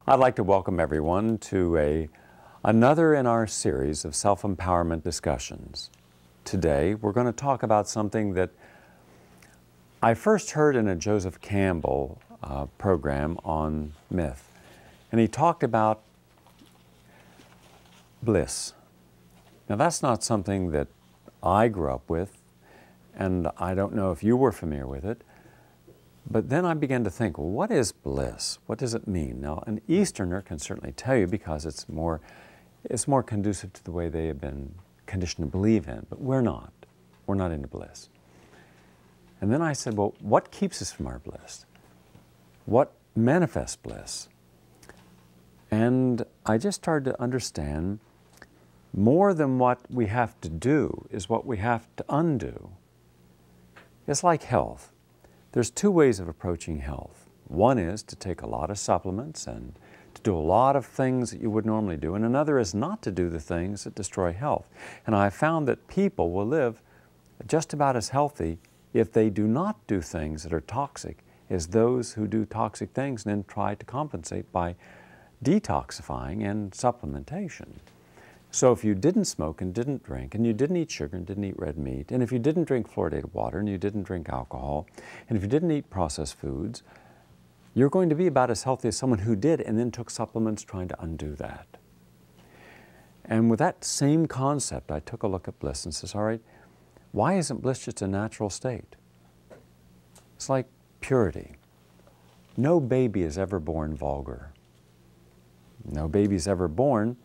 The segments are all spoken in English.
I'd like to welcome everyone to another in our series of self-empowerment discussions. Today, we're going to talk about something that I first heard in a Joseph Campbell program on myth. And he talked about bliss. Now, that's not something that I grew up with, and I don't know if you were familiar with it. But then I began to think, well, what is bliss? What does it mean? Now, an Easterner can certainly tell you because it's more conducive to the way they have been conditioned to believe in, but we're not. We're not into bliss. And then I said, well, what keeps us from our bliss? What manifests bliss? And I just started to understand more than what we have to do is what we have to undo. It's like health. There's two ways of approaching health. One is to take a lot of supplements and to do a lot of things that you would normally do, and another is not to do the things that destroy health. And I found that people will live just about as healthy if they do not do things that are toxic as those who do toxic things and then try to compensate by detoxifying and supplementation. So if you didn't smoke and didn't drink, and you didn't eat sugar and didn't eat red meat, and if you didn't drink fluoridated water and you didn't drink alcohol, and if you didn't eat processed foods, you're going to be about as healthy as someone who did and then took supplements trying to undo that. And with that same concept, I took a look at bliss and says, all right, why isn't bliss just a natural state? It's like purity. No baby is ever born vulgar. No baby is ever born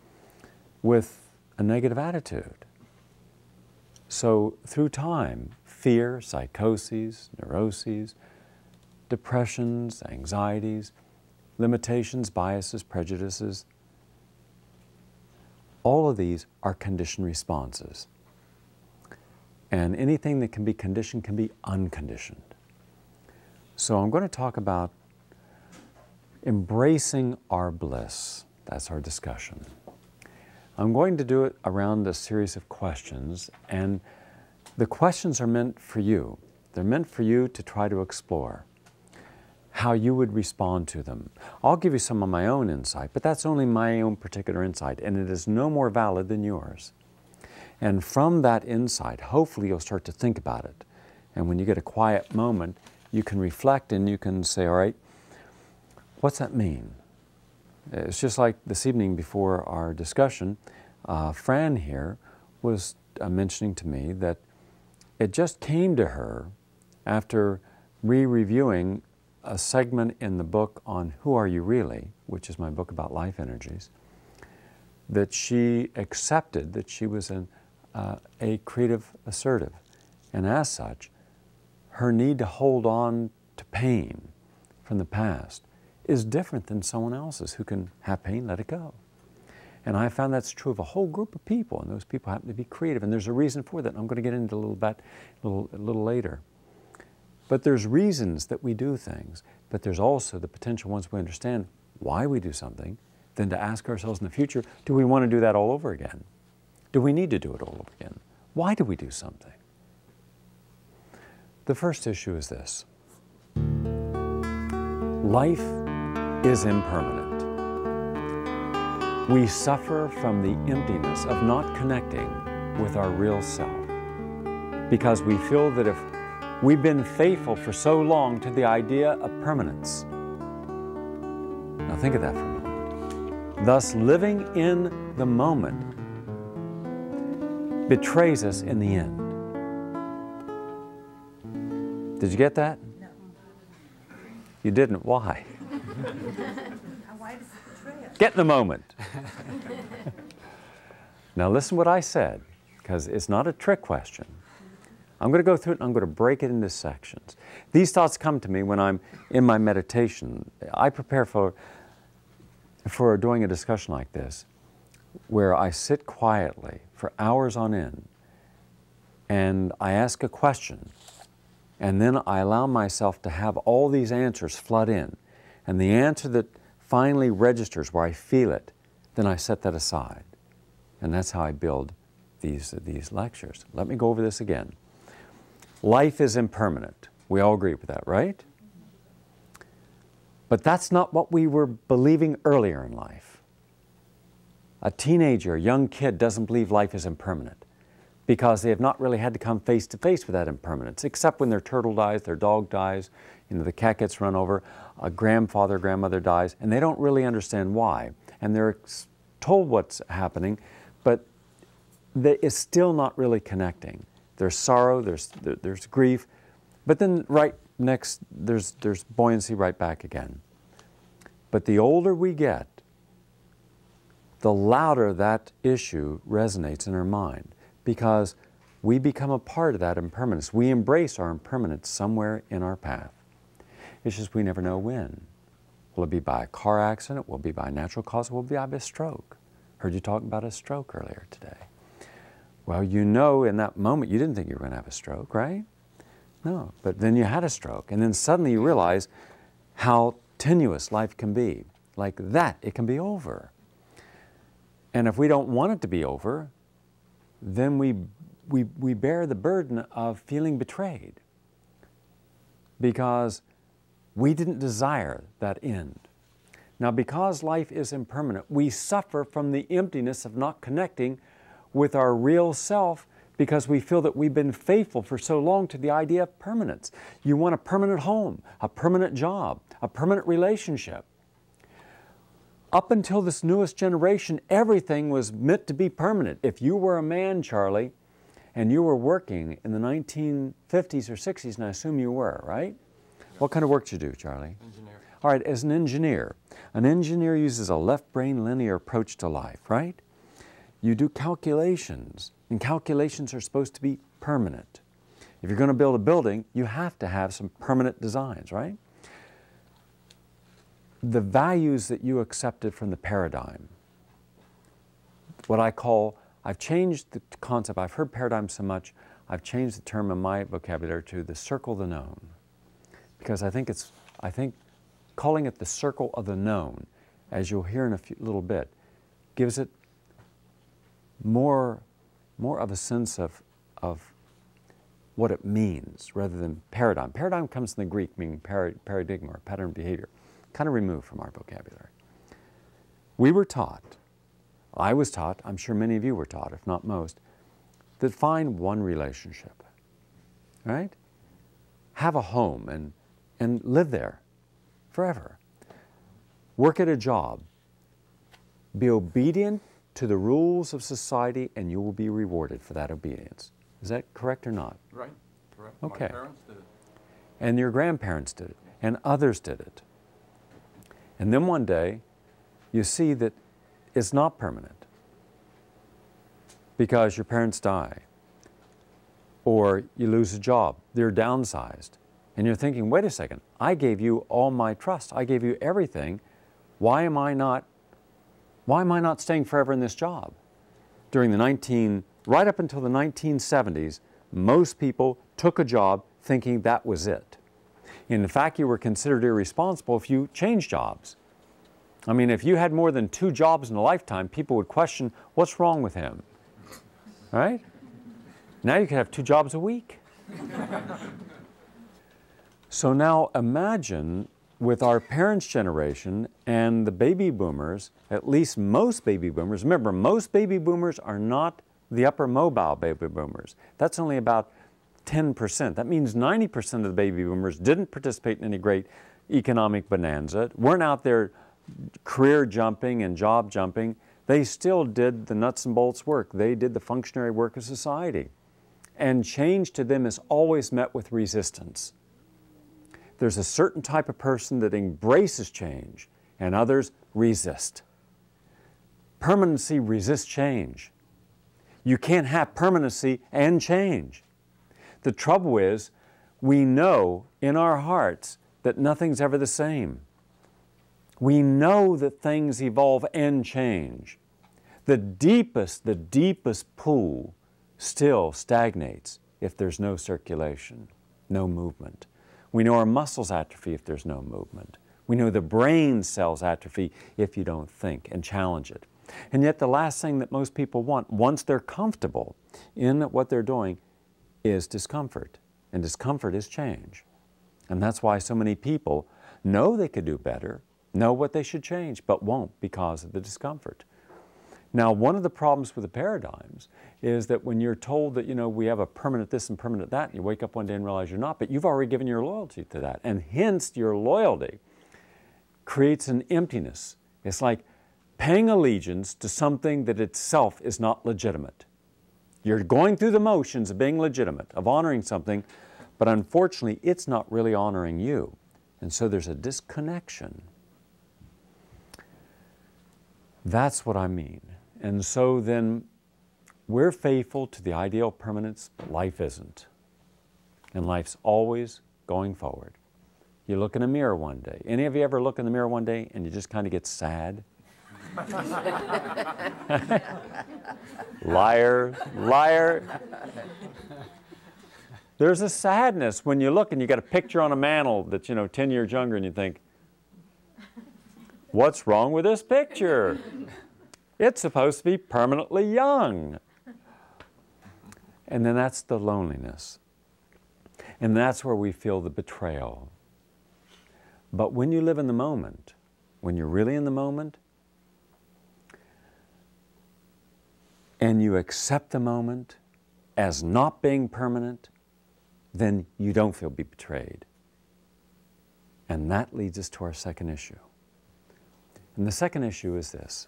with a negative attitude. So through time, fear, psychoses, neuroses, depressions, anxieties, limitations, biases, prejudices, all of these are conditioned responses. And anything that can be conditioned can be unconditioned. So I'm going to talk about embracing our bliss. That's our discussion. I'm going to do it around a series of questions, and the questions are meant for you. They're meant for you to try to explore how you would respond to them. I'll give you some of my own insight, but that's only my own particular insight, and it is no more valid than yours. And from that insight, hopefully you'll start to think about it. And when you get a quiet moment, you can reflect and you can say, all right, what's that mean? It's just like this evening before our discussion, Fran here was mentioning to me that it just came to her after re-reviewing a segment in the book on Who Are You Really, which is my book about life energies, that she accepted that she was a creative assertive. And as such, her need to hold on to pain from the past is different than someone else's who can have pain, let it go. And I found that's true of a whole group of people, and those people happen to be creative, and there's a reason for that. And I'm going to get into a little later. But there's reasons that we do things, but there's also the potential, once we understand why we do something, then to ask ourselves in the future, do we want to do that all over again? Do we need to do it all over again? Why do we do something? The first issue is this. Life is impermanent. We suffer from the emptiness of not connecting with our real self because we feel that if we've been faithful for so long to the idea of permanence. Now think of that for a moment. Thus, living in the moment betrays us in the end. Did you get that? No. You didn't. Why? Why does it betray us? Get in the moment. Now listen what I said, because it's not a trick question. I'm going to go through it and I'm going to break it into sections. These thoughts come to me when I'm in my meditation. I prepare for doing a discussion like this, where I sit quietly for hours on end and I ask a question, and then I allow myself to have all these answers flood in. And the answer that finally registers where I feel it, then I set that aside. And that's how I build these lectures. Let me go over this again. Life is impermanent. We all agree with that, right? But that's not what we were believing earlier in life. A teenager, a young kid doesn't believe life is impermanent because they have not really had to come face to face with that impermanence, except when their turtle dies, their dog dies, the cat gets run over, a grandfather, grandmother dies, and they don't really understand why. And they're told what's happening, but it's still not really connecting. There's sorrow, there's grief, but then right next, there's buoyancy right back again. But the older we get, the louder that issue resonates in our mind, because we become a part of that impermanence. We embrace our impermanence somewhere in our path. It's just we never know when. Will it be by a car accident? Will it be by a natural cause? Will it be by a stroke? Heard you talking about a stroke earlier today. Well, you know in that moment you didn't think you were going to have a stroke, right? No, but then you had a stroke, and then suddenly you realize how tenuous life can be. Like that, it can be over. And if we don't want it to be over, then we bear the burden of feeling betrayed because we didn't desire that end. Now, because life is impermanent, we suffer from the emptiness of not connecting with our real self because we feel that we've been faithful for so long to the idea of permanence. You want a permanent home, a permanent job, a permanent relationship. Up until this newest generation, everything was meant to be permanent. If you were a man, Charlie, and you were working in the 1950s or 60s, and I assume you were, right? What kind of work did you do, Charlie? Engineer. All right, as an engineer uses a left brain linear approach to life, right? You do calculations, and calculations are supposed to be permanent. If you're going to build a building, you have to have some permanent designs, right? The values that you accepted from the paradigm, what I call, I've changed the concept, I've heard paradigm so much, I've changed the term in my vocabulary to the circle of the known. Because I think calling it the circle of the known, as you'll hear in a little bit, gives it more of a sense of what it means rather than paradigm. Paradigm comes from the Greek meaning paradigm or pattern of behavior, kind of removed from our vocabulary. We were taught, I was taught, I'm sure many of you were taught, if not most, that find one relationship, right? Have a home and live there forever. Work at a job. Be obedient to the rules of society and you will be rewarded for that obedience. Is that correct or not? Right, correct. Okay. My parents did it. And your grandparents did it, and others did it. And then one day, you see that it's not permanent because your parents die, or you lose a job, they're downsized, and you're thinking, wait a second, I gave you all my trust, I gave you everything, why am I not staying forever in this job? Right up until the 1970s, most people took a job thinking that was it. In fact, you were considered irresponsible if you changed jobs. I mean, if you had more than 2 jobs in a lifetime, people would question, what's wrong with him? Right? Now you can have 2 jobs a week. So now imagine with our parents' generation and the baby boomers, at least most baby boomers, remember, most baby boomers are not the upper mobile baby boomers. That's only about 10%. That means 90% of the baby boomers didn't participate in any great economic bonanza, weren't out there career jumping and job jumping. They still did the nuts and bolts work. They did the functionary work of society. And change to them is always met with resistance. There's a certain type of person that embraces change and others resist. Permanency resists change. You can't have permanency and change. The trouble is, we know in our hearts that nothing's ever the same. We know that things evolve and change. The deepest pool still stagnates if there's no circulation, no movement. We know our muscles atrophy if there's no movement. We know the brain cells atrophy if you don't think and challenge it. And yet the last thing that most people want, once they're comfortable in what they're doing, is discomfort. And discomfort is change. And that's why so many people know they could do better, know what they should change, but won't because of the discomfort. Now, one of the problems with the paradigms is that when you're told that, we have a permanent this and permanent that, and you wake up one day and realize you're not, but you've already given your loyalty to that. And hence, your loyalty creates an emptiness. It's like paying allegiance to something that itself is not legitimate. You're going through the motions of being legitimate, of honoring something, but unfortunately, it's not really honoring you. And so there's a disconnection. That's what I mean. And so then we're faithful to the ideal permanence, but life isn't. And life's always going forward. You look in a mirror one day. Any of you ever look in the mirror one day and you just kind of get sad? Liar, liar. There's a sadness when you look and you got a picture on a mantle that's, 10 years younger, and you think, what's wrong with this picture? It's supposed to be permanently young. And then that's the loneliness. And that's where we feel the betrayal. But when you live in the moment, when you're really in the moment, and you accept the moment as not being permanent, then you don't feel betrayed. And that leads us to our second issue. And the second issue is this.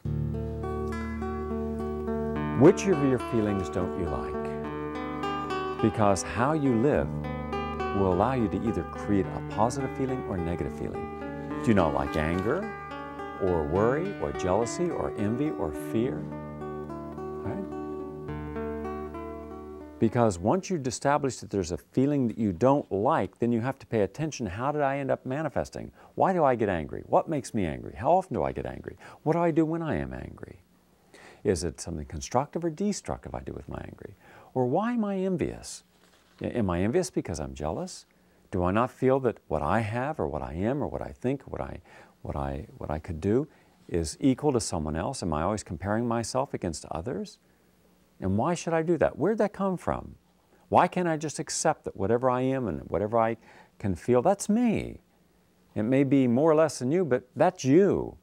Which of your feelings don't you like? Because how you live will allow you to either create a positive feeling or a negative feeling. Do you not like anger, or worry, or jealousy, or envy, or fear? Right? Because once you've established that there's a feeling that you don't like, then you have to pay attention. How did I end up manifesting? Why do I get angry? What makes me angry? How often do I get angry? What do I do when I am angry? Is it something constructive or destructive I do with my angry? Or why am I envious? Am I envious because I'm jealous? Do I not feel that what I have, or what I am, or what I think, what I could do is equal to someone else? Am I always comparing myself against others? And why should I do that? Where'd that come from? Why can't I just accept that whatever I am and whatever I can feel, that's me? It may be more or less than you, but that's you.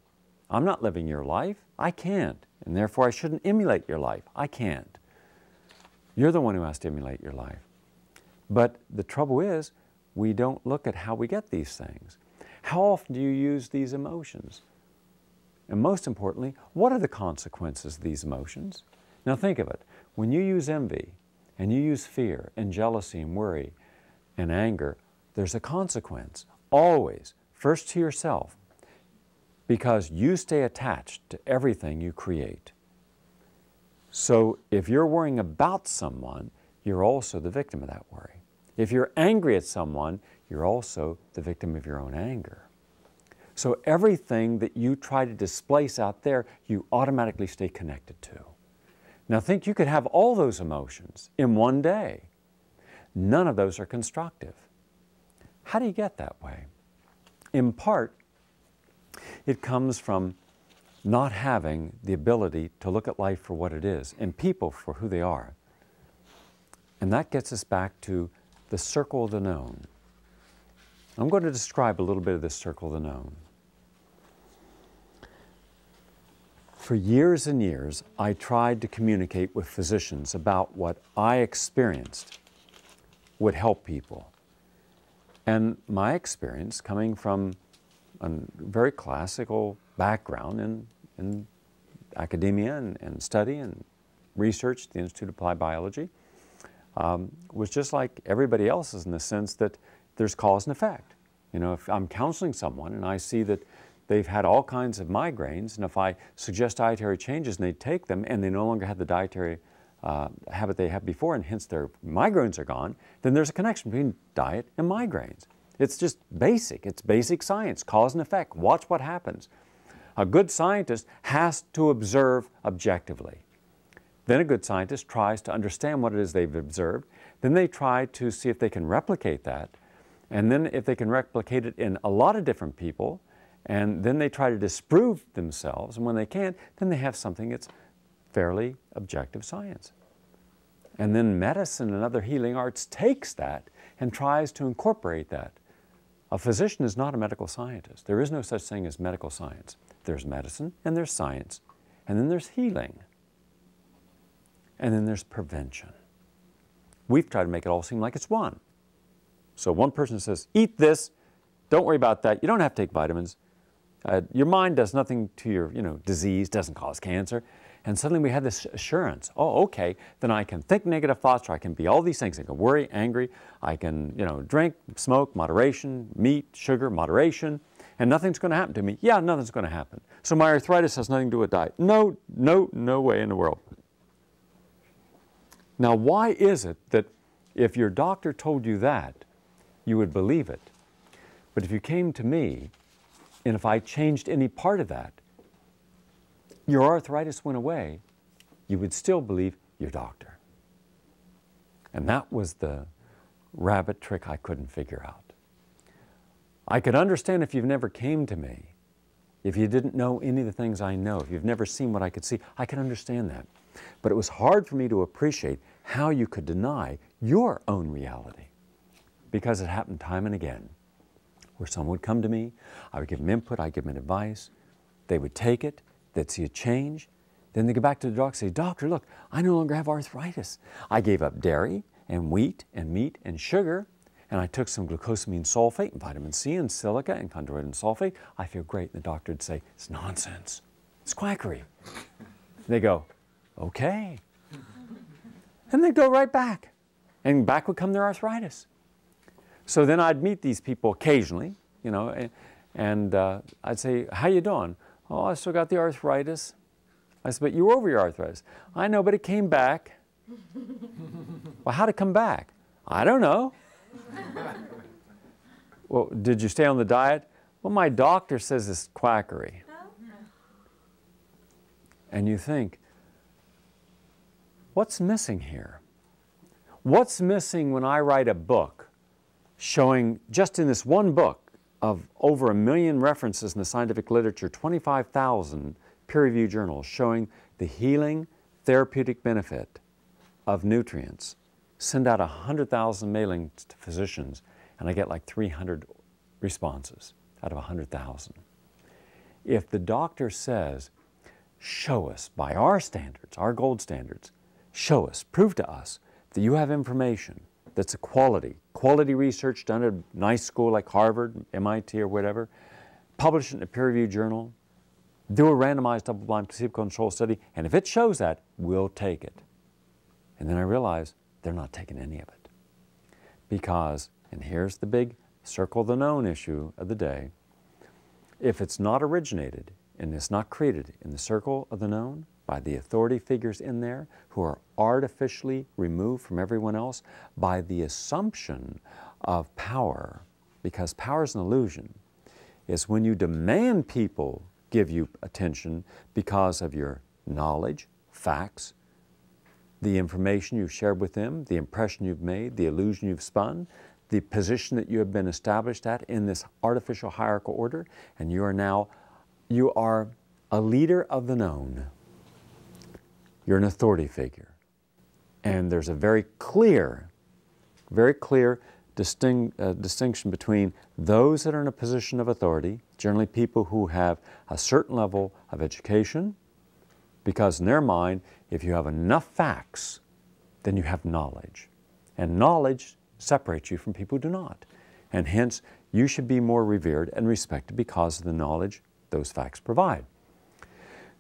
I'm not living your life. I can't. And therefore, I shouldn't emulate your life. I can't. You're the one who has to emulate your life. But the trouble is, we don't look at how we get these things. How often do you use these emotions? And most importantly, what are the consequences of these emotions? Now think of it. When you use envy, and you use fear, and jealousy, and worry, and anger, there's a consequence. Always. First to yourself. Because you stay attached to everything you create. So if you're worrying about someone, you're also the victim of that worry. If you're angry at someone, you're also the victim of your own anger. So everything that you try to displace out there, you automatically stay connected to. Now think you could have all those emotions in one day. None of those are constructive. How do you get that way? In part, it comes from not having the ability to look at life for what it is and people for who they are. And that gets us back to the circle of the known. I'm going to describe a little bit of this circle of the known. For years and years, I tried to communicate with physicians about what I experienced would help people. And my experience, coming from a very classical background in academia and study and research at the Institute of Applied Biology, was just like everybody else's in the sense that there's cause and effect. If I'm counseling someone and I see that they've had all kinds of migraines, and if I suggest dietary changes and they take them and they no longer have the dietary habit they had before, and hence their migraines are gone, then there's a connection between diet and migraines. It's just basic. It's basic science, cause and effect. Watch what happens. A good scientist has to observe objectively. Then a good scientist tries to understand what it is they've observed. Then they try to see if they can replicate that. And then if they can replicate it in a lot of different people, and then they try to disprove themselves. And when they can't, then they have something that's fairly objective science. And then medicine and other healing arts takes that and tries to incorporate that A physician is not a medical scientist. There is no such thing as medical science. There's medicine, and there's science, and then there's healing, and then there's prevention. We've tried to make it all seem like it's one. So one person says, eat this, don't worry about that, you don't have to take vitamins, your mind does nothing to your disease, doesn't cause cancer, and suddenly we have this assurance, oh, okay, then I can think negative thoughts, or I can be all these things, I can worry, angry, I can drink, smoke, moderation, meat, sugar, moderation, and nothing's going to happen to me. Yeah, nothing's going to happen. So my arthritis has nothing to do with diet. No way in the world. Now, why is it that if your doctor told you that, you would believe it? But if you came to me, and if I changed any part of that, your arthritis went away, you would still believe your doctor. And that was the rabbit trick I couldn't figure out. I could understand if you've never came to me, if you didn't know any of the things I know, if you've never seen what I could see, I could understand that. But it was hard for me to appreciate how you could deny your own reality, because it happened time and again, where someone would come to me, I would give them input, I'd give them advice, they would take it, they'd see a change, then they go back to the doctor and say, doctor, look, I no longer have arthritis. I gave up dairy and wheat and meat and sugar, and I took some glucosamine sulfate and vitamin C and silica and chondroitin sulfate. I feel great. And the doctor would say, it's nonsense. It's quackery. They go, okay. And they'd go right back. And back would come their arthritis. So then I'd meet these people occasionally, and I'd say, how you doing? Oh, I still got the arthritis. I said, but you were over your arthritis. I know, but it came back. Well, how'd it come back? I don't know. Well, did you stay on the diet? Well, my doctor says it's quackery. And you think, what's missing here? What's missing when I write a book showing, just in this one book of over 1 million references in the scientific literature, 25,000 peer-reviewed journals showing the healing therapeutic benefit of nutrients, send out 100,000 mailings to physicians, and I get like 300 responses out of 100,000. If the doctor says, show us by our standards, our gold standards, show us, prove to us that you have information that's a quality research done at a nice school like Harvard, MIT, or whatever, publish it in a peer-reviewed journal, do a randomized double-blind placebo-controlled study, and if it shows that, we'll take it. And then I realize they're not taking any of it. Because, and here's the big circle the known issue of the day, if it's not originated and it's not created in the circle of the known by the authority figures in there who are artificially removed from everyone else by the assumption of power, because power is an illusion, is when you demand people give you attention because of your knowledge, facts, the information you've shared with them, the impression you've made, the illusion you've spun, the position that you have been established at in this artificial hierarchical order, and you are a leader of the known. You're an authority figure. And there's a very clear distinction between those that are in a position of authority, generally people who have a certain level of education, because in their mind, if you have enough facts, then you have knowledge. And knowledge separates you from people who do not. And hence, you should be more revered and respected because of the knowledge those facts provide.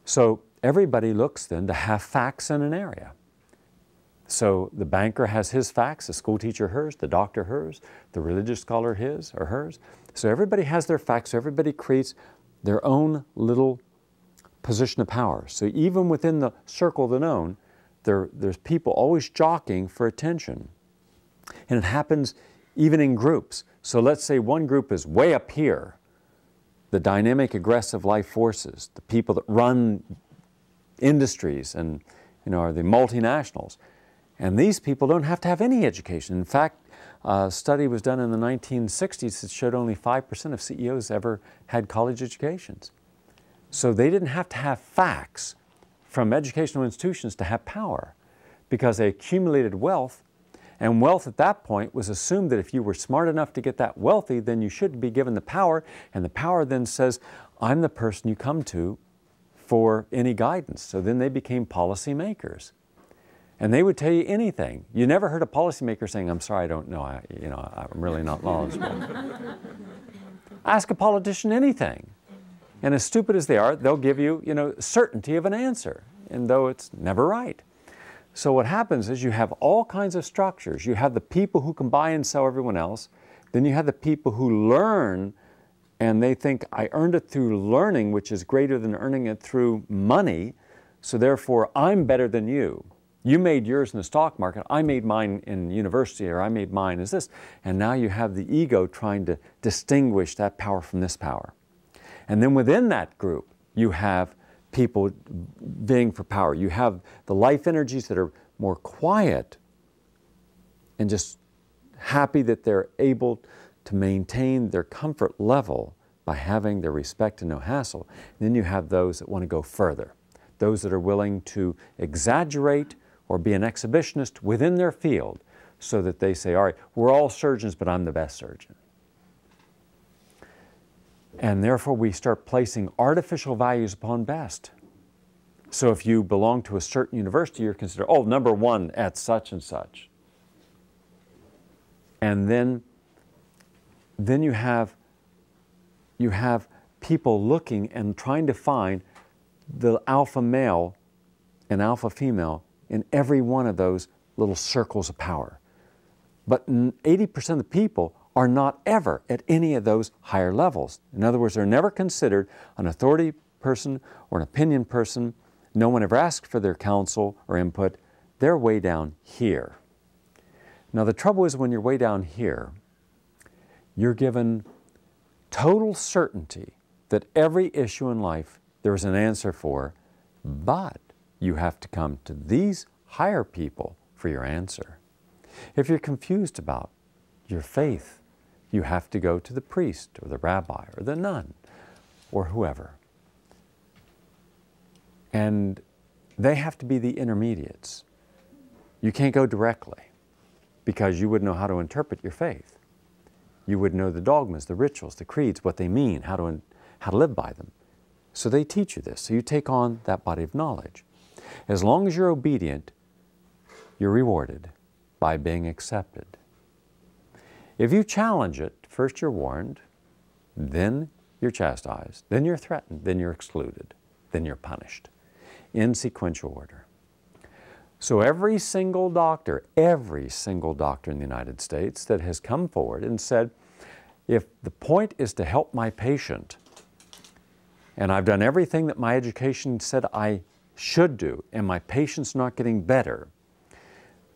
So everybody looks then to have facts in an area. So the banker has his facts, the school teacher hers, the doctor hers, the religious scholar his or hers. So everybody has their facts, so everybody creates their own little position of power. So even within the circle of the known, there's people always jockeying for attention. And it happens even in groups. So let's say one group is way up here, the dynamic, aggressive life forces, the people that run industries and are the multinationals. And these people don't have to have any education. In fact, a study was done in the 1960s that showed only 5% of CEOs ever had college educations. So they didn't have to have facts from educational institutions to have power, because they accumulated wealth And wealth at that point was assumed that if you were smart enough to get that wealthy, then you should be given the power, and the power then says, I'm the person you come to for any guidance. So then they became policymakers. And they would tell you anything. You never heard a policymaker saying, I'm sorry, I don't know, I'm really not knowledgeable. Ask a politician anything. And as stupid as they are, they'll give you, certainty of an answer, and though it's never right. So what happens is you have all kinds of structures. You have the people who can buy and sell everyone else. Then you have the people who learn, and they think, I earned it through learning, which is greater than earning it through money, so therefore I'm better than you. You made yours in the stock market, I made mine in university, or I made mine as this. And now you have the ego trying to distinguish that power from this power. And then within that group, you have people vying for power. You have the life energies that are more quiet and just happy that they're able to maintain their comfort level by having their respect and no hassle. And then you have those that want to go further, those that are willing to exaggerate or be an exhibitionist within their field so that they say, all right, we're all surgeons, but I'm the best surgeon. And therefore we start placing artificial values upon best. So if you belong to a certain university, you're considered, oh, number one at such and such. And then you have people looking and trying to find the alpha male and alpha female in every one of those little circles of power. But 80% of the people are not ever at any of those higher levels. In other words, they're never considered an authority person or an opinion person. No one ever asked for their counsel or input. They're way down here. Now the trouble is when you're way down here, you're given total certainty that every issue in life there is an answer for, but you have to come to these higher people for your answer. If you're confused about your faith, you have to go to the priest or the rabbi or the nun or whoever. And they have to be the intermediates. You can't go directly because you wouldn't know how to interpret your faith. You would know the dogmas, the rituals, the creeds, what they mean, how to live by them. So they teach you this. So you take on that body of knowledge. As long as you're obedient, you're rewarded by being accepted. If you challenge it, first you're warned, then you're chastised, then you're threatened, then you're excluded, then you're punished, in sequential order. So every single doctor in the United States that has come forward and said, if the point is to help my patient, and I've done everything that my education said I should do, and my patient's not getting better,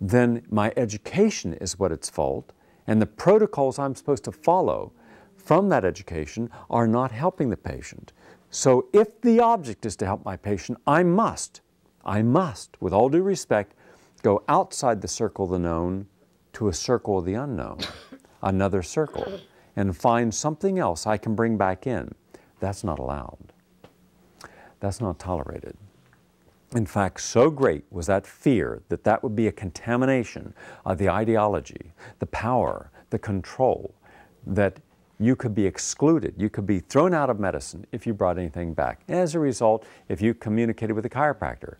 then my education is what it's fault, and the protocols I'm supposed to follow from that education are not helping the patient. So if the object is to help my patient, I must, with all due respect, go outside the circle of the known to a circle of the unknown, another circle, and find something else I can bring back in. That's not allowed. That's not tolerated. In fact, so great was that fear that that would be a contamination of the ideology, the power, the control, that you could be excluded, you could be thrown out of medicine if you brought anything back. And as a result, if you communicated with a chiropractor,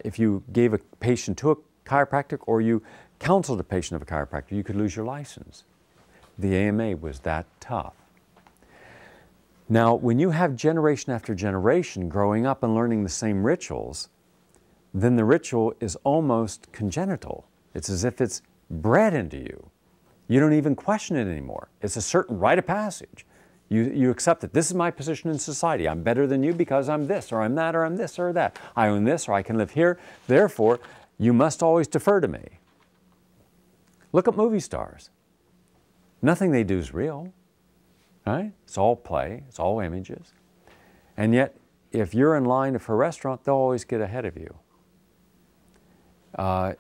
if you gave a patient to a chiropractor or you counseled a patient of a chiropractor, you could lose your license. The AMA was that tough. Now, when you have generation after generation growing up and learning the same rituals, then the ritual is almost congenital. It's as if it's bred into you. You don't even question it anymore. It's a certain rite of passage. You accept it. This is my position in society. I'm better than you because I'm this, or I'm that, or I'm this, or that. I own this, or I can live here. Therefore, you must always defer to me. Look at movie stars. Nothing they do is real. Right? It's all play, it's all images. And yet, if you're in line for a restaurant, they'll always get ahead of you.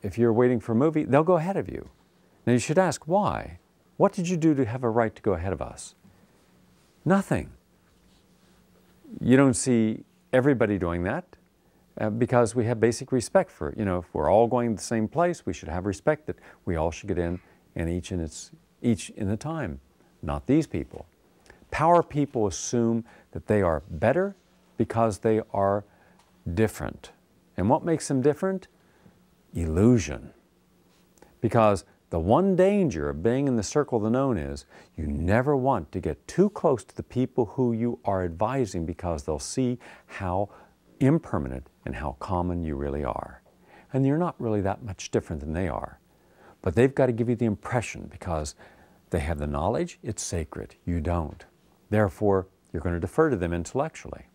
If you're waiting for a movie, they'll go ahead of you. Now you should ask, why? What did you do to have a right to go ahead of us? Nothing. You don't see everybody doing that. because we have basic respect for it. You know, if we're all going to the same place, we should have respect that we all should get in, and each in a time, not these people. Power people assume that they are better because they are different. And what makes them different? Illusion. Because the one danger of being in the circle of the known is you never want to get too close to the people who you are advising, because they'll see how impermanent and how common you really are. And you're not really that much different than they are. But they've got to give you the impression, because they have the knowledge, it's sacred. You don't. Therefore, you're going to defer to them intellectually.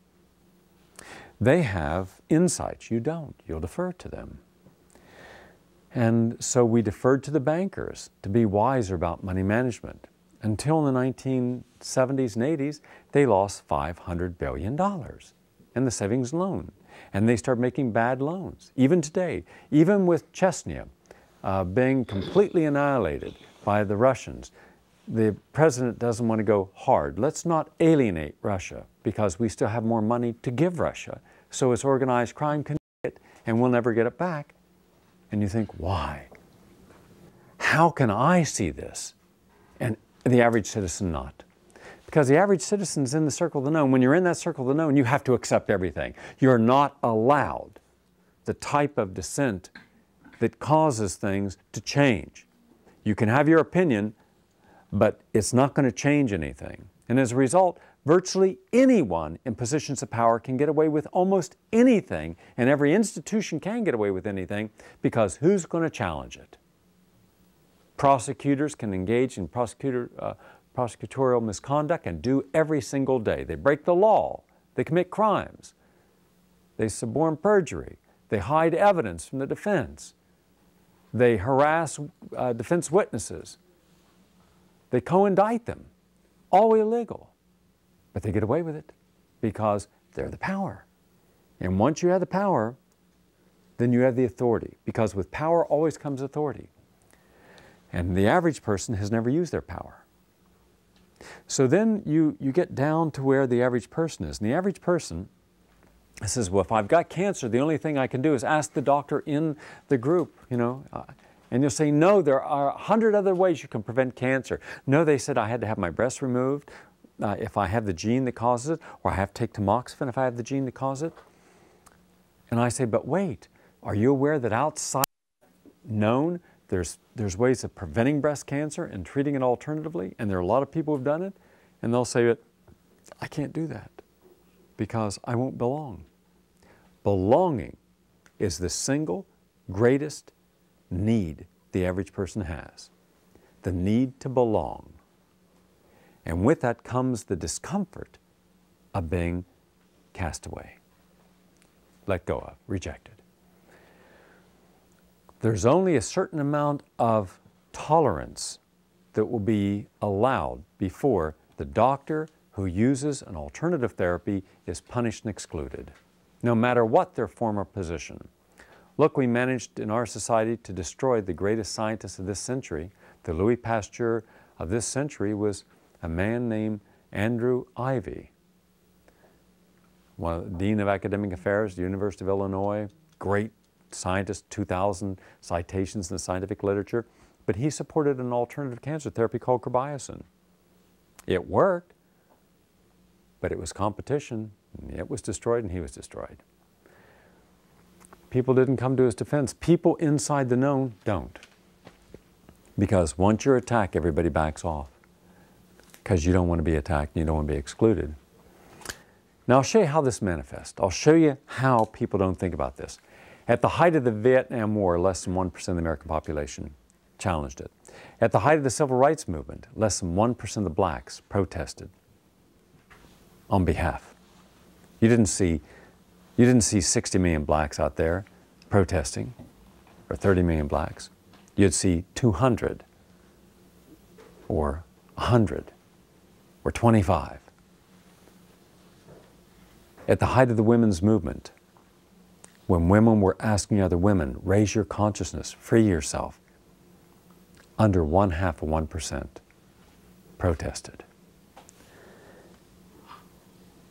They have insights. You don't. You'll defer to them. And so we deferred to the bankers to be wiser about money management. Until in the 1970s and 80s, they lost $500 billion in the savings loan. And they started making bad loans. Even today, even with Chechnya being completely annihilated by the Russians, the president doesn't want to go hard. Let's not alienate Russia, because we still have more money to give Russia. So it's organized crime can get it, and we'll never get it back. And you think, why? How can I see this and the average citizen not? Because the average citizen's in the circle of the known. When you're in that circle of the known, you have to accept everything. You're not allowed the type of dissent that causes things to change. You can have your opinion, but it's not going to change anything. And as a result, virtually anyone in positions of power can get away with almost anything, and every institution can get away with anything, because who's going to challenge it? Prosecutors can engage in prosecutorial misconduct and do every single day. They break the law. They commit crimes. They suborn perjury. They hide evidence from the defense. They harass defense witnesses. They co-indict them. All illegal. But they get away with it because they're the power. And once you have the power, then you have the authority, because with power always comes authority. And the average person has never used their power. So then you get down to where the average person is. And the average person says, well, if I've got cancer, the only thing I can do is ask the doctor in the group, you know. And you'll say, no, there are 100 other ways you can prevent cancer. No, they said I had to have my breast removed if I have the gene that causes it, or I have to take tamoxifen if I have the gene that causes it. And I say, but wait, are you aware that outside known, there's ways of preventing breast cancer and treating it alternatively? And there are a lot of people who've done it. And they'll say, I can't do that because I won't belong. Belonging is the single greatest need the average person has. The need to belong. And with that comes the discomfort of being cast away, let go of, rejected. There's only a certain amount of tolerance that will be allowed before the doctor who uses an alternative therapy is punished and excluded, no matter what their former position. Look, we managed in our society to destroy the greatest scientist of this century. The Louis Pasteur of this century was a man named Andrew Ivy, Dean of Academic Affairs at the University of Illinois, great scientist, 2,000 citations in the scientific literature, but he supported an alternative cancer therapy called carbiosin. It worked, but it was competition. It was destroyed and he was destroyed. People didn't come to his defense. People inside the known don't. Because once you're attacked, everybody backs off. Because you don't want to be attacked and you don't want to be excluded. Now I'll show you how this manifests. I'll show you how people don't think about this. At the height of the Vietnam War, less than 1% of the American population challenged it. At the height of the Civil Rights Movement, less than 1% of the blacks protested on behalf. You didn't see 60 million blacks out there protesting, or 30 million blacks. You'd see 200, or 100, or 25. At the height of the women's movement, when women were asking other women, raise your consciousness, free yourself, under 0.5% protested.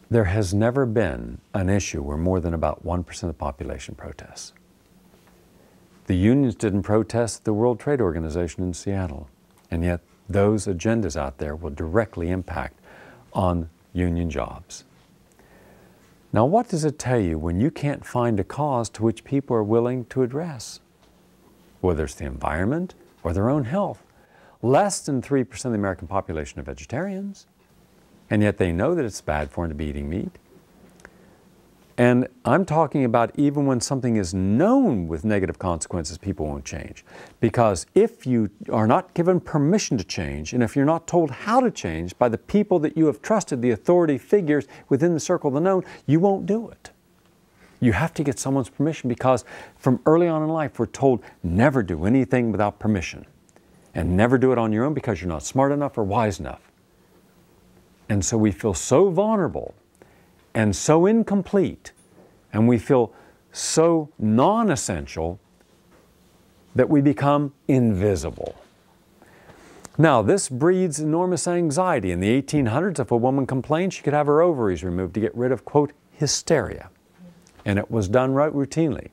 There has never been an issue where more than about 1% of the population protests. The unions didn't protest at the World Trade Organization in Seattle, and yet those agendas out there will directly impact on union jobs. Now, what does it tell you when you can't find a cause to which people are willing to address? Whether it's the environment or their own health. Less than 3% of the American population are vegetarians, and yet they know that it's bad for them to be eating meat. And I'm talking about even when something is known with negative consequences, people won't change. Because if you are not given permission to change, and if you're not told how to change by the people that you have trusted, the authority figures within the circle of the known, you won't do it. You have to get someone's permission, because from early on in life, we're told never do anything without permission. And never do it on your own because you're not smart enough or wise enough. And so we feel so vulnerable and so incomplete, and we feel so non-essential that we become invisible. Now, this breeds enormous anxiety. In the 1800s, if a woman complained, she could have her ovaries removed to get rid of, quote, hysteria. And it was done routinely.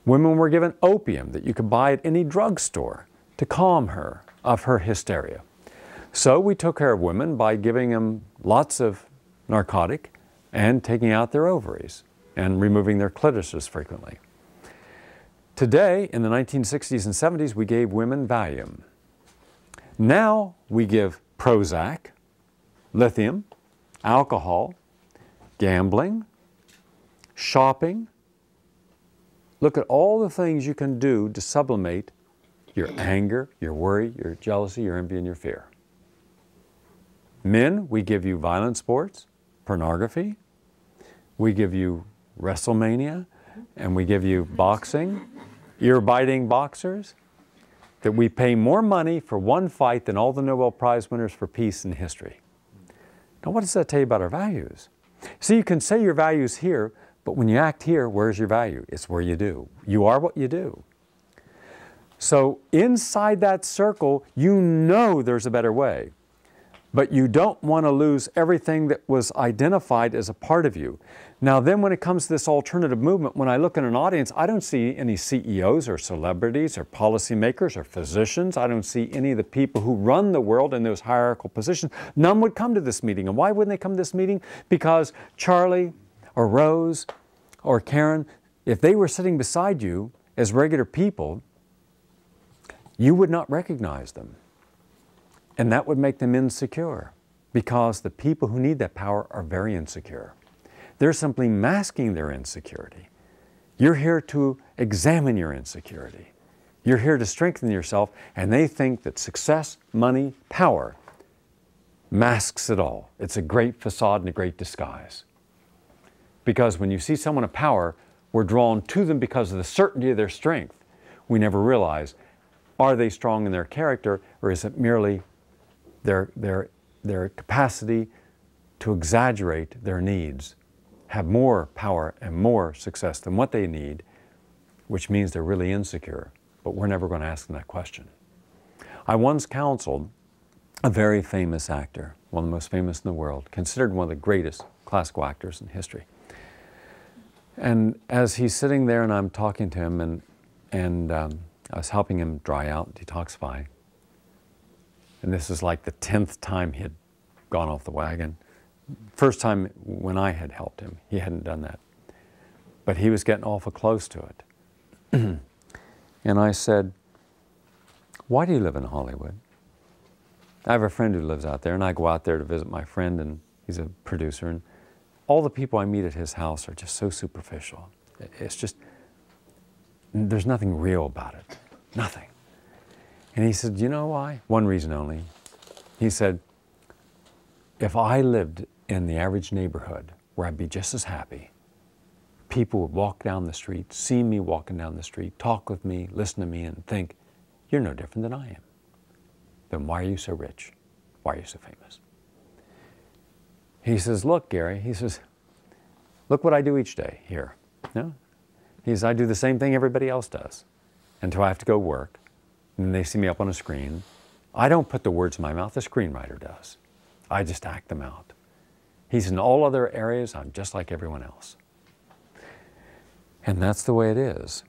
Women were given opium that you could buy at any drugstore to calm her of her hysteria. So we took care of women by giving them lots of narcotic and taking out their ovaries and removing their clitorises frequently. Today, in the 1960s and 70s, we gave women Valium. Now we give Prozac, lithium, alcohol, gambling, shopping. Look at all the things you can do to sublimate your anger, your worry, your jealousy, your envy, and your fear. Men, we give you violent sports, pornography, we give you WrestleMania, and we give you boxing, ear-biting boxers, that we pay more money for one fight than all the Nobel Prize winners for peace in history. Now, what does that tell you about our values? See, you can say your values here, but when you act here, where's your value? It's where you do. You are what you do. So inside that circle, you know there's a better way. But you don't want to lose everything that was identified as a part of you. Now then, when it comes to this alternative movement, when I look at an audience, I don't see any CEOs or celebrities or policymakers or physicians. I don't see any of the people who run the world in those hierarchical positions. None would come to this meeting. And why wouldn't they come to this meeting? Because Charlie or Rose or Karen, if they were sitting beside you as regular people, you would not recognize them. And that would make them insecure, because the people who need that power are very insecure. They're simply masking their insecurity. You're here to examine your insecurity. You're here to strengthen yourself, and they think that success, money, power masks it all. It's a great facade and a great disguise. Because when you see someone of power, we're drawn to them because of the certainty of their strength. We never realize, are they strong in their character, or is it merely their capacity to exaggerate their needs, have more power and more success than what they need, which means they're really insecure. But we're never going to ask them that question. I once counseled a very famous actor, one of the most famous in the world, considered one of the greatest classical actors in history. And as he's sitting there and I'm talking to him, and I was helping him dry out, detoxify. And this is like the 10th time he had gone off the wagon. First time when I had helped him, he hadn't done that. But he was getting awful close to it. And I said, why do you live in Hollywood? I have a friend who lives out there, and I go out there to visit my friend, and he's a producer, and all the people I meet at his house are just so superficial. It's just, there's nothing real about it. Nothing. And he said, you know why? One reason only. He said, if I lived in the average neighborhood where I'd be just as happy, people would walk down the street, see me walking down the street, talk with me, listen to me, and think, you're no different than I am. Then why are you so rich? Why are you so famous? He says, look, Gary, he says, look what I do each day here. No? He says, I do the same thing everybody else does until I have to go work. And they see me up on a screen. I don't put the words in my mouth, the screenwriter does. I just act them out. He says, in all other areas, I'm just like everyone else. And that's the way it is.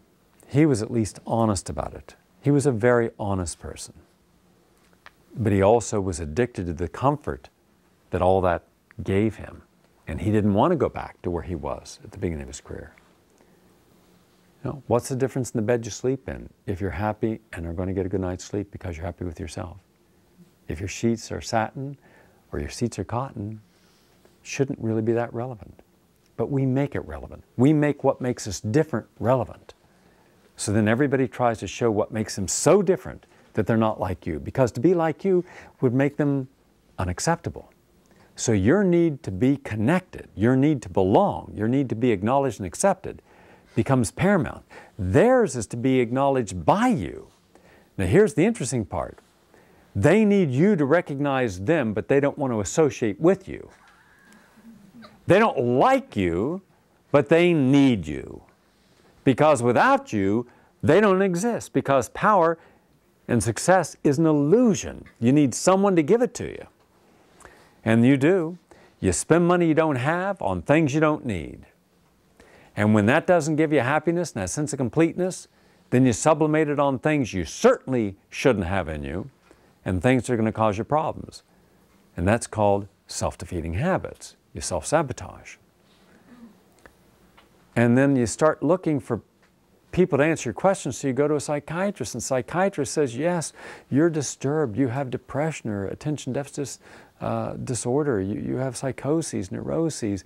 He was at least honest about it. He was a very honest person. But he also was addicted to the comfort that all that gave him. And he didn't want to go back to where he was at the beginning of his career. You know, what's the difference in the bed you sleep in if you're happy and are going to get a good night's sleep because you're happy with yourself? If your sheets are satin or your seats are cotton, shouldn't really be that relevant. But we make it relevant. We make what makes us different relevant. So then everybody tries to show what makes them so different that they're not like you, because to be like you would make them unacceptable. So your need to be connected, your need to belong, your need to be acknowledged and accepted becomes paramount. Theirs is to be acknowledged by you. Now here's the interesting part. They need you to recognize them, but they don't want to associate with you. They don't like you, but they need you. Because without you, they don't exist, because power and success is an illusion. You need someone to give it to you. And you do. You spend money you don't have on things you don't need. And when that doesn't give you happiness and a sense of completeness, then you sublimate it on things you certainly shouldn't have in you and things that are going to cause you problems. And that's called self-defeating habits. You self-sabotage. And then you start looking for people to answer your questions, so you go to a psychiatrist, and the psychiatrist says, yes, you're disturbed, you have depression or attention deficit disorder, you have psychoses, neuroses,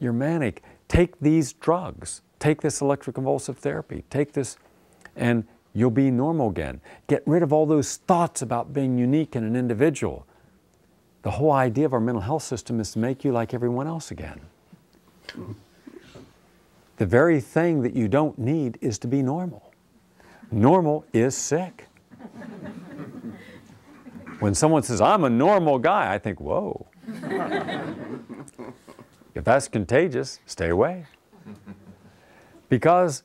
you're manic. Take these drugs, take this electroconvulsive therapy, take this, and you'll be normal again. Get rid of all those thoughts about being unique and an individual. The whole idea of our mental health system is to make you like everyone else again. The very thing that you don't need is to be normal. Normal is sick. When someone says, I'm a normal guy, I think, whoa. If that's contagious, stay away. Because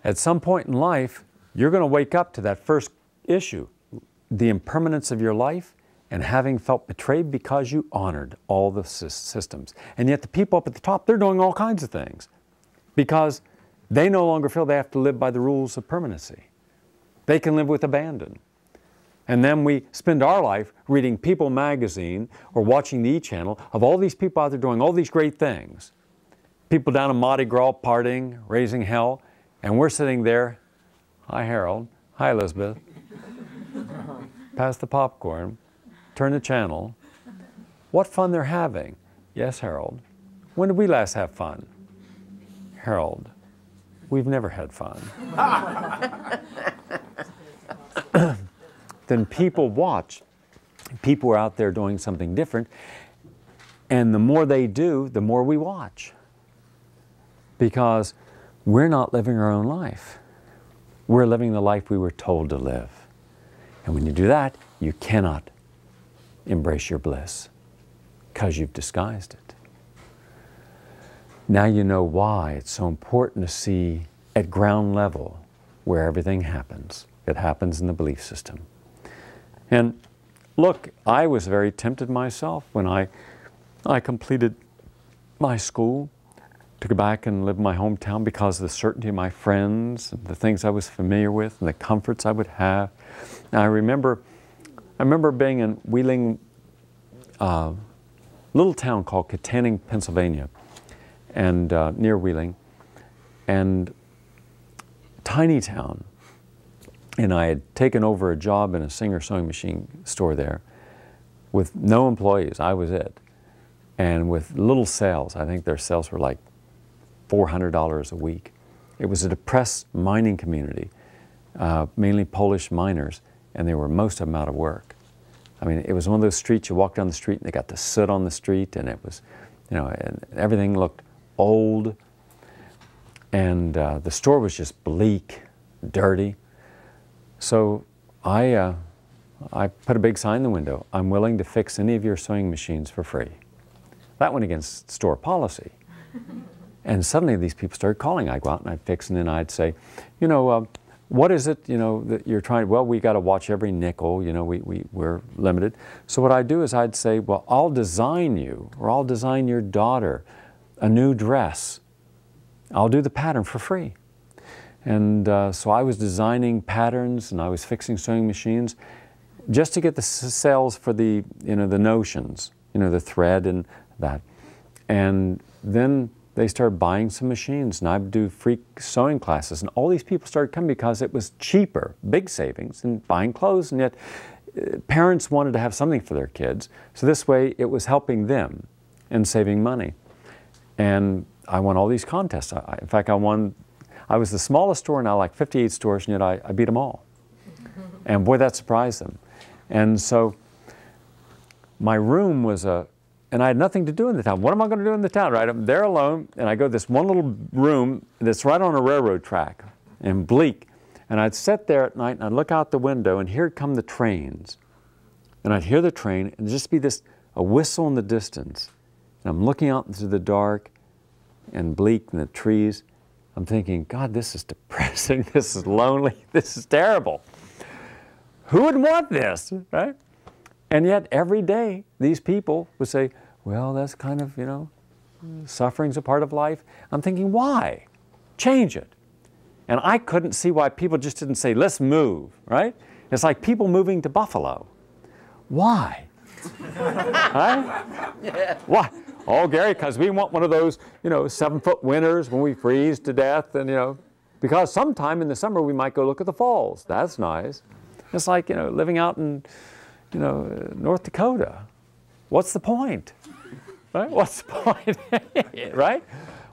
at some point in life, you're going to wake up to that first issue, the impermanence of your life and having felt betrayed because you honored all the systems. And yet the people up at the top, they're doing all kinds of things because they no longer feel they have to live by the rules of permanency. They can live with abandon. And then we spend our life reading People magazine or watching the E! Channel of all these people out there doing all these great things. People down in Mardi Gras partying, raising hell, and we're sitting there, hi Harold, hi Elizabeth, pass the popcorn, turn the channel. What fun they're having. Yes, Harold. When did we last have fun? Harold, we've never had fun. Then people watch. People are out there doing something different. And the more they do, the more we watch. Because we're not living our own life. We're living the life we were told to live. And when you do that, you cannot embrace your bliss because you've disguised it. Now you know why it's so important to see at ground level where everything happens. It happens in the belief system. And look, I was very tempted myself when I completed my school to go back and live in my hometown because of the certainty of my friends and the things I was familiar with and the comforts I would have. Now I remember being in Wheeling, little town called Kittanning, Pennsylvania, and near Wheeling, and tiny town. And I had taken over a job in a Singer sewing machine store there with no employees. I was it. And with little sales. I think their sales were like $400 a week. It was a depressed mining community, mainly Polish miners, and they were most of them out of work. I mean, it was one of those streets, you walk down the street and they got the soot on the street, and it was, you know, and everything looked old. And the store was just bleak, dirty. So I put a big sign in the window, I'm willing to fix any of your sewing machines for free. That went against store policy. And suddenly these people started calling. I'd go out and I'd fix, and then I'd say, you know, What is it, you know, that you're trying, well, we got to watch every nickel, you know, we're limited. So what I'd do is I'd say, well, I'll design you, or I'll design your daughter a new dress. I'll do the pattern for free. And so I was designing patterns and I was fixing sewing machines just to get the sales for the, you know, the notions, you know, the thread and that. And then they started buying some machines, and I'd do free sewing classes, and all these people started coming because it was cheaper, big savings, than buying clothes, and yet parents wanted to have something for their kids. So this way it was helping them and saving money. And I won all these contests. In fact, I was the smallest store in like 58 stores, and yet I beat them all. And boy, that surprised them. And so my room was and I had nothing to do in the town. What am I going to do in the town, right? I'm there alone, and I go to this one little room that's right on a railroad track and bleak. And I'd sit there at night, and I'd look out the window, and here'd come the trains. And I'd hear the train, and just be a whistle in the distance. And I'm looking out into the dark and bleak and the trees. I'm thinking, God, this is depressing. This is lonely. This is terrible. Who would want this, right? And yet every day these people would say, well, that's kind of, you know, suffering's a part of life. I'm thinking, why? Change it. And I couldn't see why people just didn't say, let's move, right? It's like people moving to Buffalo. Why? Right? Yeah. Why? Oh, Gary, because we want one of those, you know, 7-foot winters when we freeze to death, and, you know, because sometime in the summer we might go look at the falls. That's nice. It's like, you know, living out in, you know, North Dakota. What's the point? Right? What's the point? Right?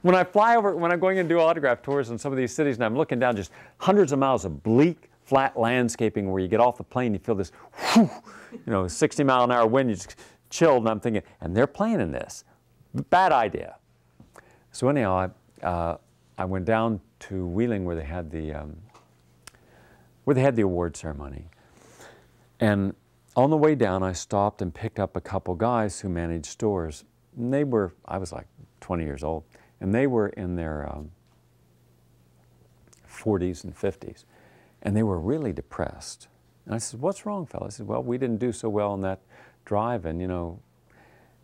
When I fly over, when I'm going and do autograph tours in some of these cities, and I'm looking down just hundreds of miles of bleak, flat landscaping where you get off the plane, you feel this, whew, you know, 60-mile-an-hour wind, you just chilled, and I'm thinking, and they're playing in this. Bad idea. So anyhow, I went down to Wheeling where they had the award ceremony, and on the way down, I stopped and picked up a couple guys who managed stores. And I was like 20 years old, and they were in their 40s and 50s, and they were really depressed. And I said, what's wrong, fella? I said, well, we didn't do so well on that drive, and, you know,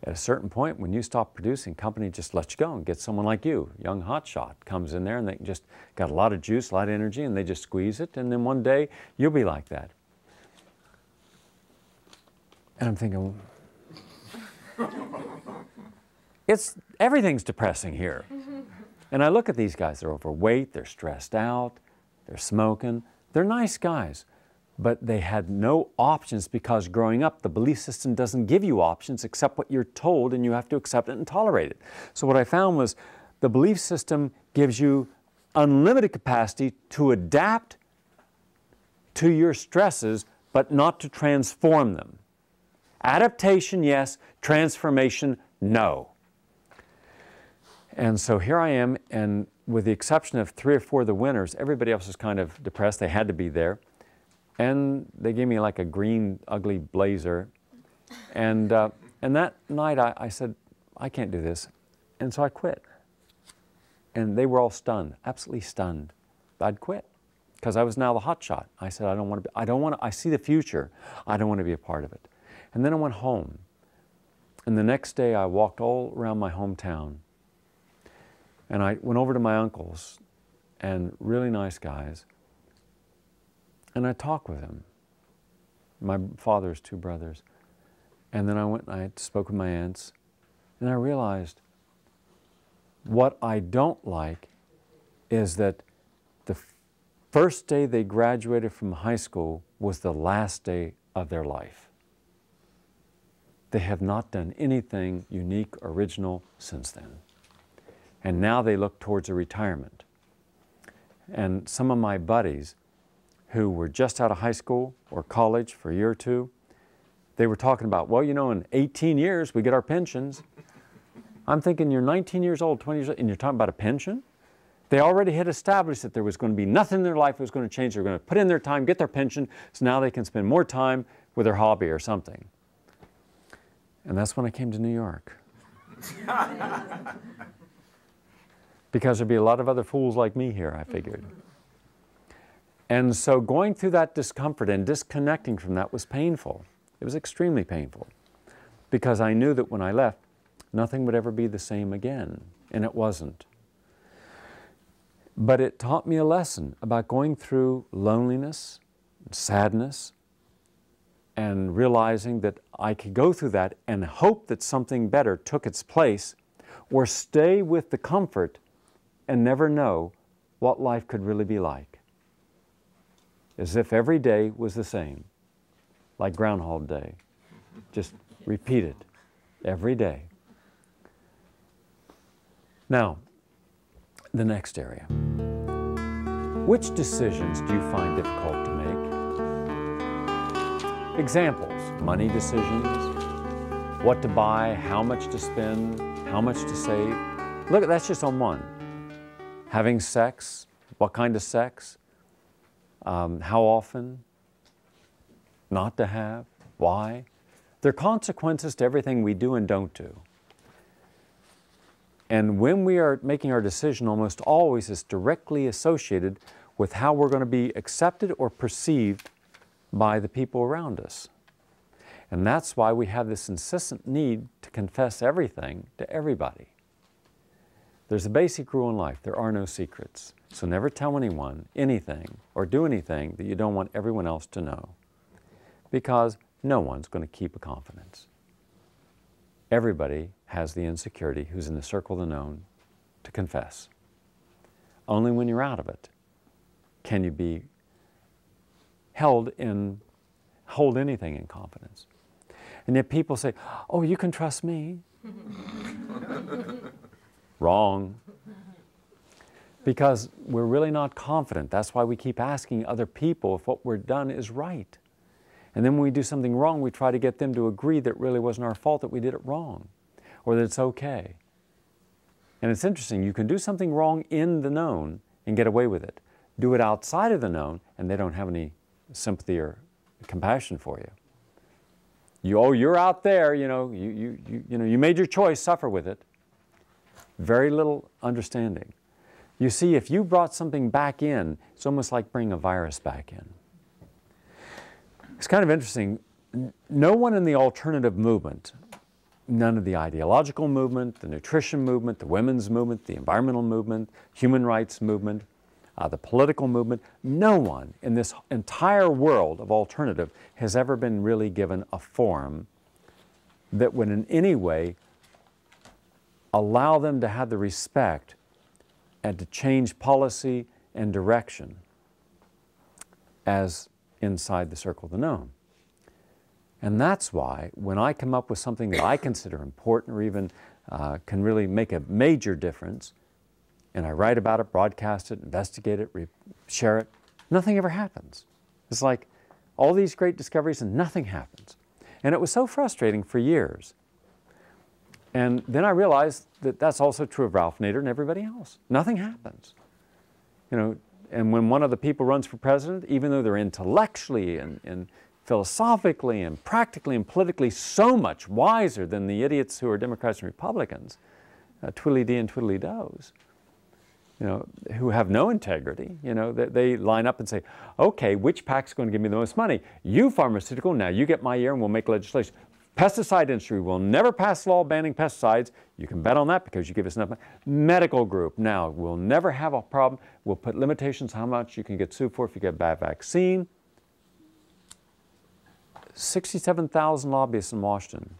at a certain point, when you stop producing, company just lets you go and gets someone like you, young hotshot, comes in there, and they just got a lot of juice, a lot of energy, and they just squeeze it, and then one day, you'll be like that. And I'm thinking, everything's depressing here. And I look at these guys, they're overweight, they're stressed out, they're smoking, they're nice guys, but they had no options because growing up, the belief system doesn't give you options except what you're told, and you have to accept it and tolerate it. So what I found was the belief system gives you unlimited capacity to adapt to your stresses, but not to transform them. Adaptation, yes. Transformation, no. And so here I am, and with the exception of 3 or 4 of the winners, everybody else was kind of depressed. They had to be there. And they gave me like a green, ugly blazer. And that night I said, I can't do this. And so I quit. And they were all stunned, absolutely stunned. I'd quit because I was now the hot shot. I said, I see the future. I don't want to be a part of it. And then I went home. And the next day I walked all around my hometown. And I went over to my uncles, and really nice guys. And I talked with them, my father's 2 brothers. And then I went and I spoke with my aunts, and I realized what I don't like is that the first day they graduated from high school was the last day of their life. They have not done anything unique, original since then. And now they look towards a retirement. And some of my buddies who were just out of high school or college for a year or 2, they were talking about, well, you know, in 18 years we get our pensions. I'm thinking, you're 19 years old, 20 years old, and you're talking about a pension? They already had established that there was going to be nothing in their life that was going to change. They were going to put in their time, get their pension, so now they can spend more time with their hobby or something. And that's when I came to New York. Because there'd be a lot of other fools like me here, I figured. And so going through that discomfort and disconnecting from that was painful. It was extremely painful because I knew that when I left, nothing would ever be the same again, and it wasn't. But it taught me a lesson about going through loneliness, sadness, and realizing that I could go through that and hope that something better took its place, or stay with the comfort and never know what life could really be like. As if every day was the same, like Groundhog Day. Just repeat it every day. Now, the next area. Which decisions do you find difficult to make? Examples: money decisions, what to buy, how much to spend, how much to save. Look, that's just on one. Having sex, what kind of sex, how often, not to have, why. There are consequences to everything we do and don't do. And when we are making our decision, almost always it's directly associated with how we're going to be accepted or perceived by the people around us. And that's why we have this insistent need to confess everything to everybody. There's a basic rule in life: there are no secrets. So never tell anyone anything or do anything that you don't want everyone else to know, because no one's going to keep a confidence. Everybody has the insecurity who's in the circle of the known to confess. Only when you're out of it can you be hold anything in confidence. And yet people say, "Oh, you can trust me." Wrong. Because we're really not confident. That's why we keep asking other people if what we're done is right. And then when we do something wrong, we try to get them to agree that it really wasn't our fault, that we did it wrong, or that it's okay. And it's interesting, you can do something wrong in the known and get away with it. Do it outside of the known, and they don't have any sympathy or compassion for you. You're out there, you made your choice, suffer with it. Very little understanding. You see, if you brought something back in, it's almost like bringing a virus back in. It's kind of interesting. No one in the alternative movement, none of the ideological movement, the nutrition movement, the women's movement, the environmental movement, human rights movement, the political movement, no one in this entire world of alternative has ever been really given a forum that would in any way allow them to have the respect and to change policy and direction as inside the circle of the known. And that's why when I come up with something that I consider important or even can really make a major difference, and I write about it, broadcast it, investigate it, share it, nothing ever happens. It's like all these great discoveries and nothing happens. And it was so frustrating for years. And then I realized that that's also true of Ralph Nader and everybody else. Nothing happens. And when one of the people runs for president, even though they're intellectually and philosophically and practically and politically so much wiser than the idiots who are Democrats and Republicans, twiddly-dee and twiddly-does, who have no integrity, they line up and say, okay, which PAC's going to give me the most money? You pharmaceutical, now you get my ear and we'll make legislation. Pesticide industry will never pass a law banning pesticides. You can bet on that because you give us enough money. Medical group, now we'll never have a problem. We'll put limitations how much you can get sued for if you get a bad vaccine. 67,000 lobbyists in Washington.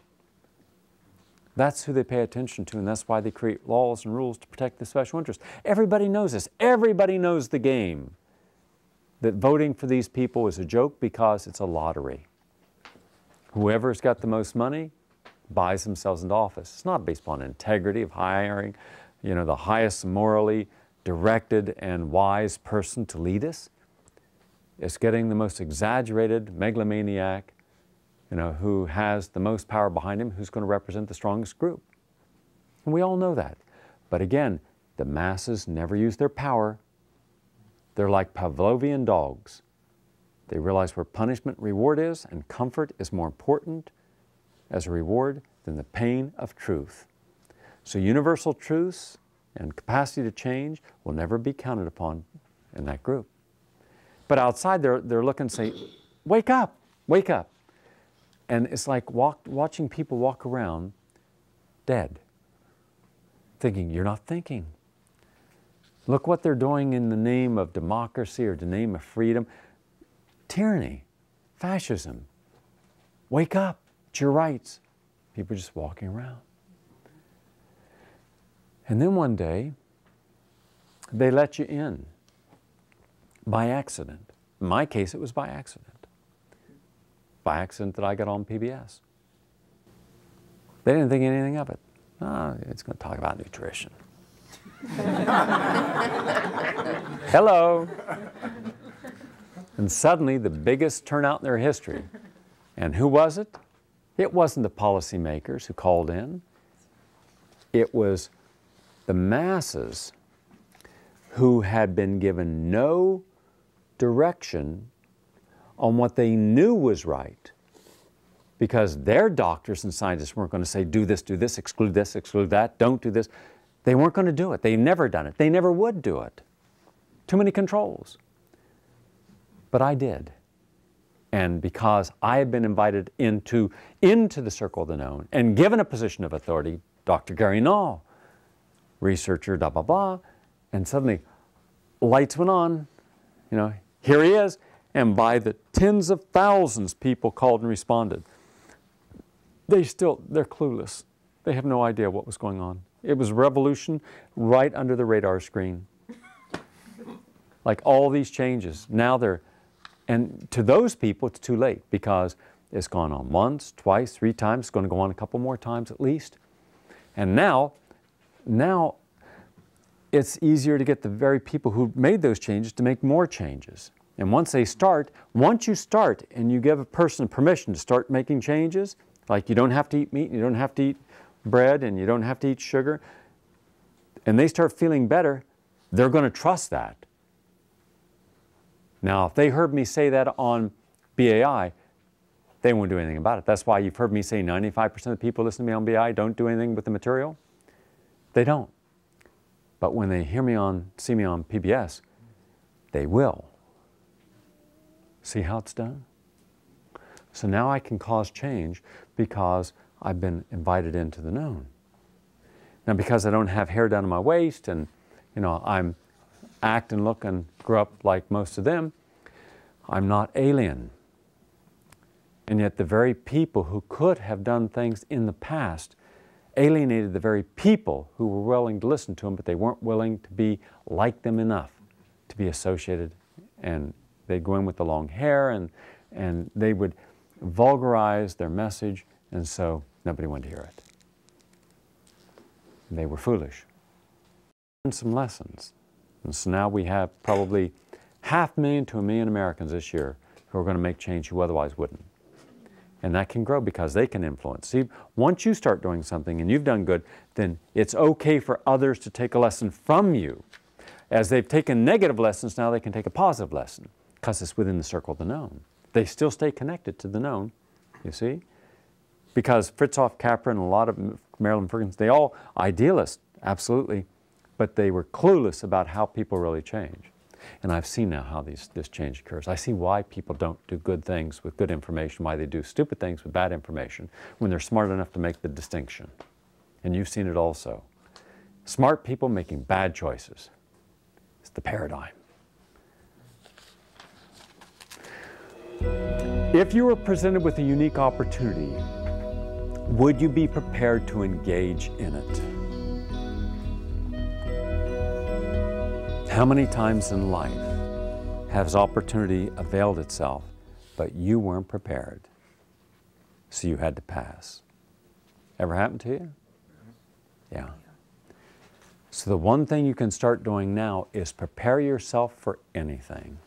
That's who they pay attention to, and that's why they create laws and rules to protect the special interest. Everybody knows this. Everybody knows the game, that voting for these people is a joke because it's a lottery. Whoever's got the most money buys themselves into office. It's not based upon integrity of hiring, the highest morally directed and wise person to lead us. It's getting the most exaggerated megalomaniac, who has the most power behind him, who's going to represent the strongest group. And we all know that. But again, the masses never use their power. They're like Pavlovian dogs. They realize where punishment reward is, and comfort is more important as a reward than the pain of truth. So universal truths and capacity to change will never be counted upon in that group. But outside, they're looking and say, wake up, wake up. And it's like watching people walk around dead, thinking, you're not thinking. Look what they're doing in the name of democracy or the name of freedom. Tyranny, fascism. Wake up, it's your rights. People just walking around. And then one day, they let you in by accident. In my case, it was by accident. By accident that I got on PBS. They didn't think anything of it. Oh, it's going to talk about nutrition. Hello. And suddenly, the biggest turnout in their history. And who was it? It wasn't the policymakers who called in. It was the masses who had been given no direction on what they knew was right, because their doctors and scientists weren't going to say, do this, exclude that, don't do this. They weren't going to do it. They've never done it. They never would do it. Too many controls. But I did. And because I had been invited into the circle of the known and given a position of authority, Dr. Gary Null, researcher, blah, blah, blah, and suddenly lights went on, here he is. And by the tens of thousands, people called and responded. They're clueless. They have no idea what was going on. It was revolution right under the radar screen. Like all these changes. Now and to those people, it's too late because it's gone on once, twice, 3 times. It's going to go on a couple more times at least. And now it's easier to get the very people who made those changes to make more changes. And once you start and you give a person permission to start making changes, like you don't have to eat meat, and you don't have to eat bread, and you don't have to eat sugar, and they start feeling better, they're going to trust that. Now, if they heard me say that on BAI, they won't do anything about it. That's why you've heard me say 95% of the people listening to me on BAI don't do anything with the material. They don't. But when they see me on PBS, they will. See how it's done? So now I can cause change because I've been invited into the known. Now because I don't have hair down to my waist and I'm act and look and grew up like most of them, I'm not alien. And yet the very people who could have done things in the past alienated the very people who were willing to listen to them, but they weren't willing to be like them enough to be associated. And they'd go in with the long hair and they would vulgarize their message, and so nobody wanted to hear it. They were foolish. Learned some lessons. And so now we have probably 500,000 to 1 million Americans this year who are going to make change who otherwise wouldn't. And that can grow because they can influence. See, once you start doing something and you've done good, then it's okay for others to take a lesson from you. As they've taken negative lessons, now they can take a positive lesson because it's within the circle of the known. They still stay connected to the known, you see? Because Fritjof Capra and a lot of Marilyn Ferguson, they all idealists, absolutely, but they were clueless about how people really change. And I've seen now how this change occurs. I see why people don't do good things with good information, why they do stupid things with bad information when they're smart enough to make the distinction. And you've seen it also. Smart people making bad choices. It's the paradigm. If you were presented with a unique opportunity, would you be prepared to engage in it? How many times in life has opportunity availed itself, but you weren't prepared, so you had to pass? Ever happened to you? Yeah. So the one thing you can start doing now is prepare yourself for anything.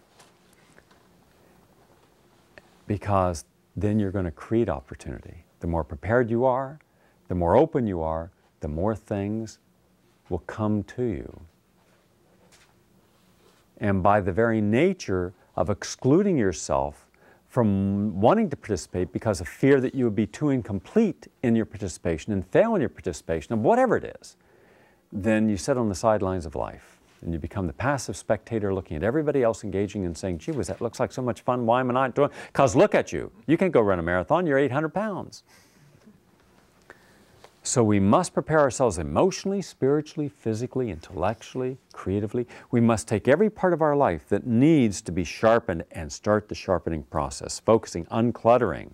Because then you're going to create opportunity. The more prepared you are, the more open you are, the more things will come to you. And by the very nature of excluding yourself from wanting to participate because of fear that you would be too incomplete in your participation and fail in your participation of whatever it is, then you sit on the sidelines of life. And you become the passive spectator looking at everybody else engaging and saying, gee whiz, that looks like so much fun. Why am I not doing it? Because look at you. You can't go run a marathon. You're 800 pounds. So we must prepare ourselves emotionally, spiritually, physically, intellectually, creatively. We must take every part of our life that needs to be sharpened and start the sharpening process, focusing, uncluttering,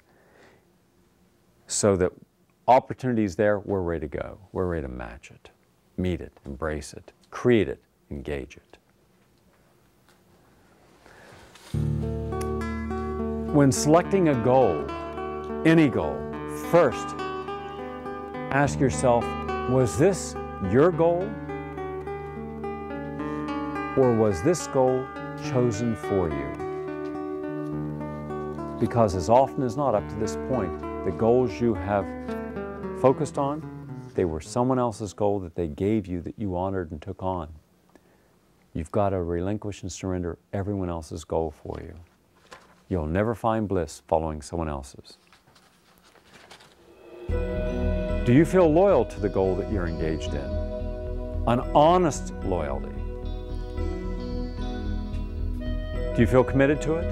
so that opportunities there, we're ready to go. We're ready to match it, meet it, embrace it, create it, engage it. When selecting a goal, any goal, first, ask yourself, was this your goal? Or was this goal chosen for you? Because as often as not up to this point, the goals you have focused on, they were someone else's goal that they gave you that you honored and took on. You've got to relinquish and surrender everyone else's goal for you. You'll never find bliss following someone else's. Do you feel loyal to the goal that you're engaged in? An honest loyalty. Do you feel committed to it?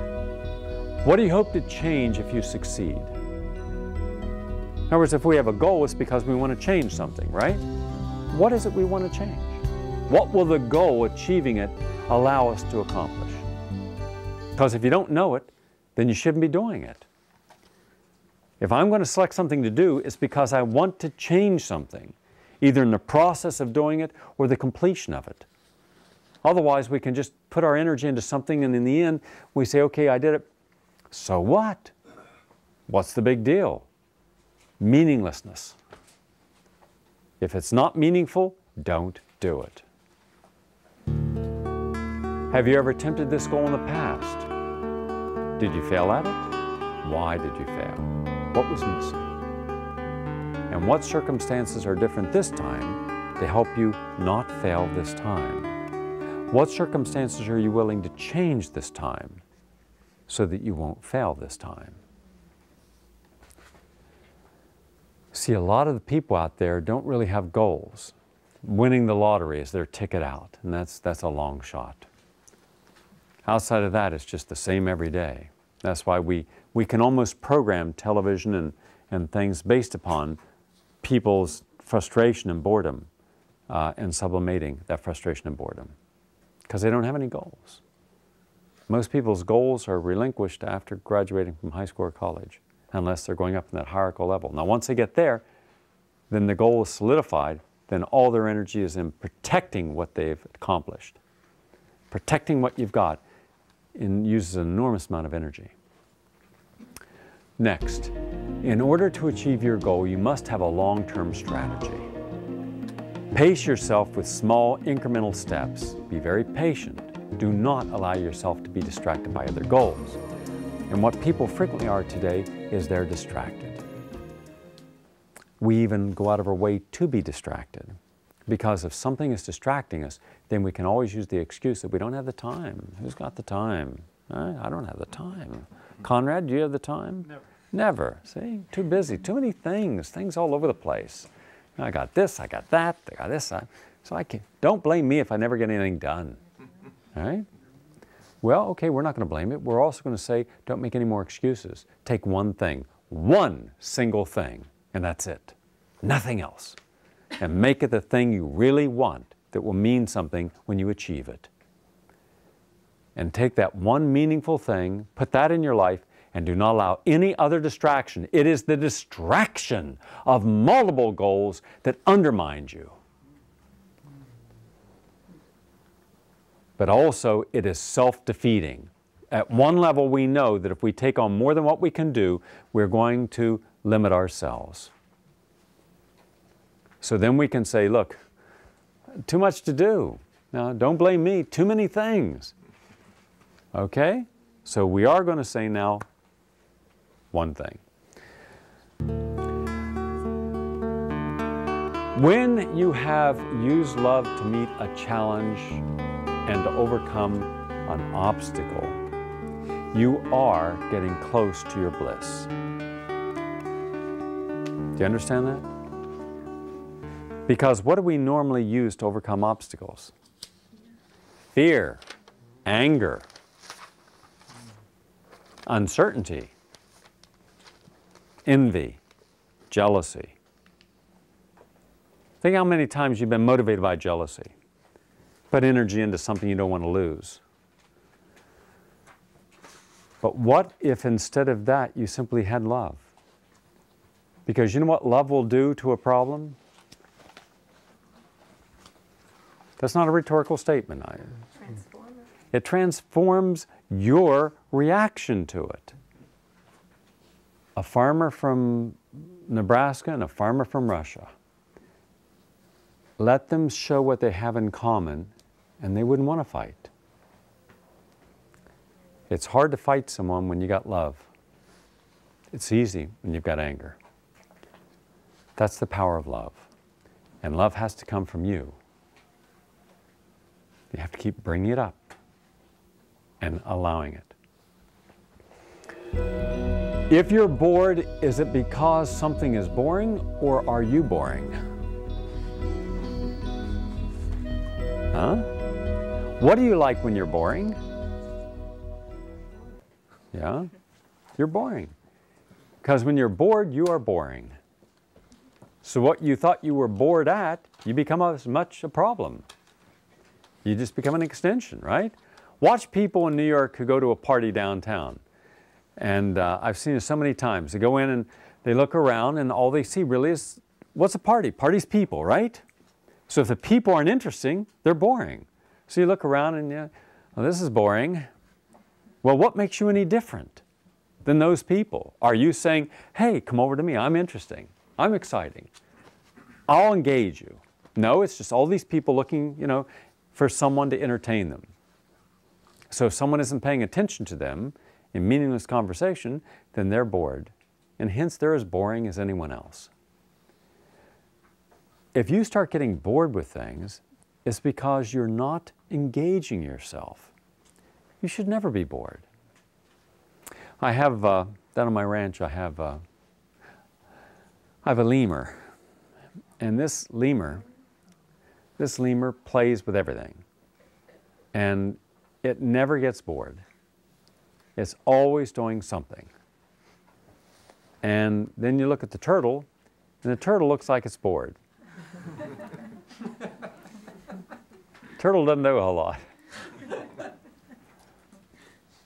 What do you hope to change if you succeed? In other words, if we have a goal, it's because we want to change something, right? What is it we want to change? What will the goal, achieving it, allow us to accomplish? Because if you don't know it, then you shouldn't be doing it. If I'm going to select something to do, it's because I want to change something, either in the process of doing it or the completion of it. Otherwise, we can just put our energy into something and in the end, we say, okay, I did it. So what? What's the big deal? Meaninglessness. If it's not meaningful, don't do it. Have you ever attempted this goal in the past? Did you fail at it? Why did you fail? What was missing? And what circumstances are different this time to help you not fail this time? What circumstances are you willing to change this time so that you won't fail this time? See, a lot of the people out there don't really have goals. Winning the lottery is their ticket out, and that's a long shot. Outside of that, it's just the same every day. That's why we can almost program television and things based upon people's frustration and boredom and sublimating that frustration and boredom because they don't have any goals. Most people's goals are relinquished after graduating from high school or college unless they're going up in that hierarchical level. Now, once they get there, then the goal is solidified, then all their energy is in protecting what they've accomplished. Protecting what you've got uses an enormous amount of energy. Next, in order to achieve your goal, you must have a long-term strategy. Pace yourself with small incremental steps. Be very patient. Do not allow yourself to be distracted by other goals. And what people frequently are today is they're distracted. We even go out of our way to be distracted. Because if something is distracting us, then we can always use the excuse that we don't have the time. Who's got the time? I don't have the time. Conrad, do you have the time? Never. Never. See? Too busy. Too many things all over the place. I got this, I got that, I got this. So I can't. Don't blame me if I never get anything done. All right? Well, okay, we're not going to blame it. We're also going to say, don't make any more excuses. Take one thing, one single thing, and that's it. Nothing else. And make it the thing you really want that will mean something when you achieve it. And take that one meaningful thing, put that in your life, and do not allow any other distraction. It is the distraction of multiple goals that undermines you. But also, it is self-defeating. At one level, we know that if we take on more than what we can do, we're going to limit ourselves. So then we can say, look, too much to do. Now, don't blame me, too many things. Okay? So we are going to say now one thing. When you have used love to meet a challenge and to overcome an obstacle, you are getting close to your bliss. Do you understand that? Because what do we normally use to overcome obstacles? fear, anger, uncertainty, envy, jealousy. Think how many times you've been motivated by jealousy. Put energy into something you don't want to lose. But what if instead of that you simply had love? Because you know what love will do to a problem? That's not a rhetorical statement. It transforms your reaction to it. A farmer from Nebraska and a farmer from Russia. Let them show what they have in common, and they wouldn't want to fight. It's hard to fight someone when you got love. It's easy when you've got anger. That's the power of love. And love has to come from you. You have to keep bringing it up and allowing it. If you're bored, is it because something is boring, or are you boring? Huh? What do you like when you're boring? Yeah? You're boring. Because when you're bored, you are boring. So what you thought you were bored at, you become as much a problem. You just become an extension, right? Watch people in New York who go to a party downtown. And I've seen it so many times. They go in and they look around and all they see really is, what's a party? Party's people, right? So if the people aren't interesting, they're boring. So you look around and you, well, this is boring. Well, what makes you any different than those people? Are you saying, hey, come over to me, I'm interesting, I'm exciting, I'll engage you? No, it's just all these people looking, for someone to entertain them. So if someone isn't paying attention to them in meaningless conversation, then they're bored. And hence they're as boring as anyone else. If you start getting bored with things, it's because you're not engaging yourself. You should never be bored. I have, down on my ranch, I have a lemur. And this lemur plays with everything. And it never gets bored. It's always doing something. And then you look at the turtle, and the turtle looks like it's bored. Turtle doesn't do a whole lot.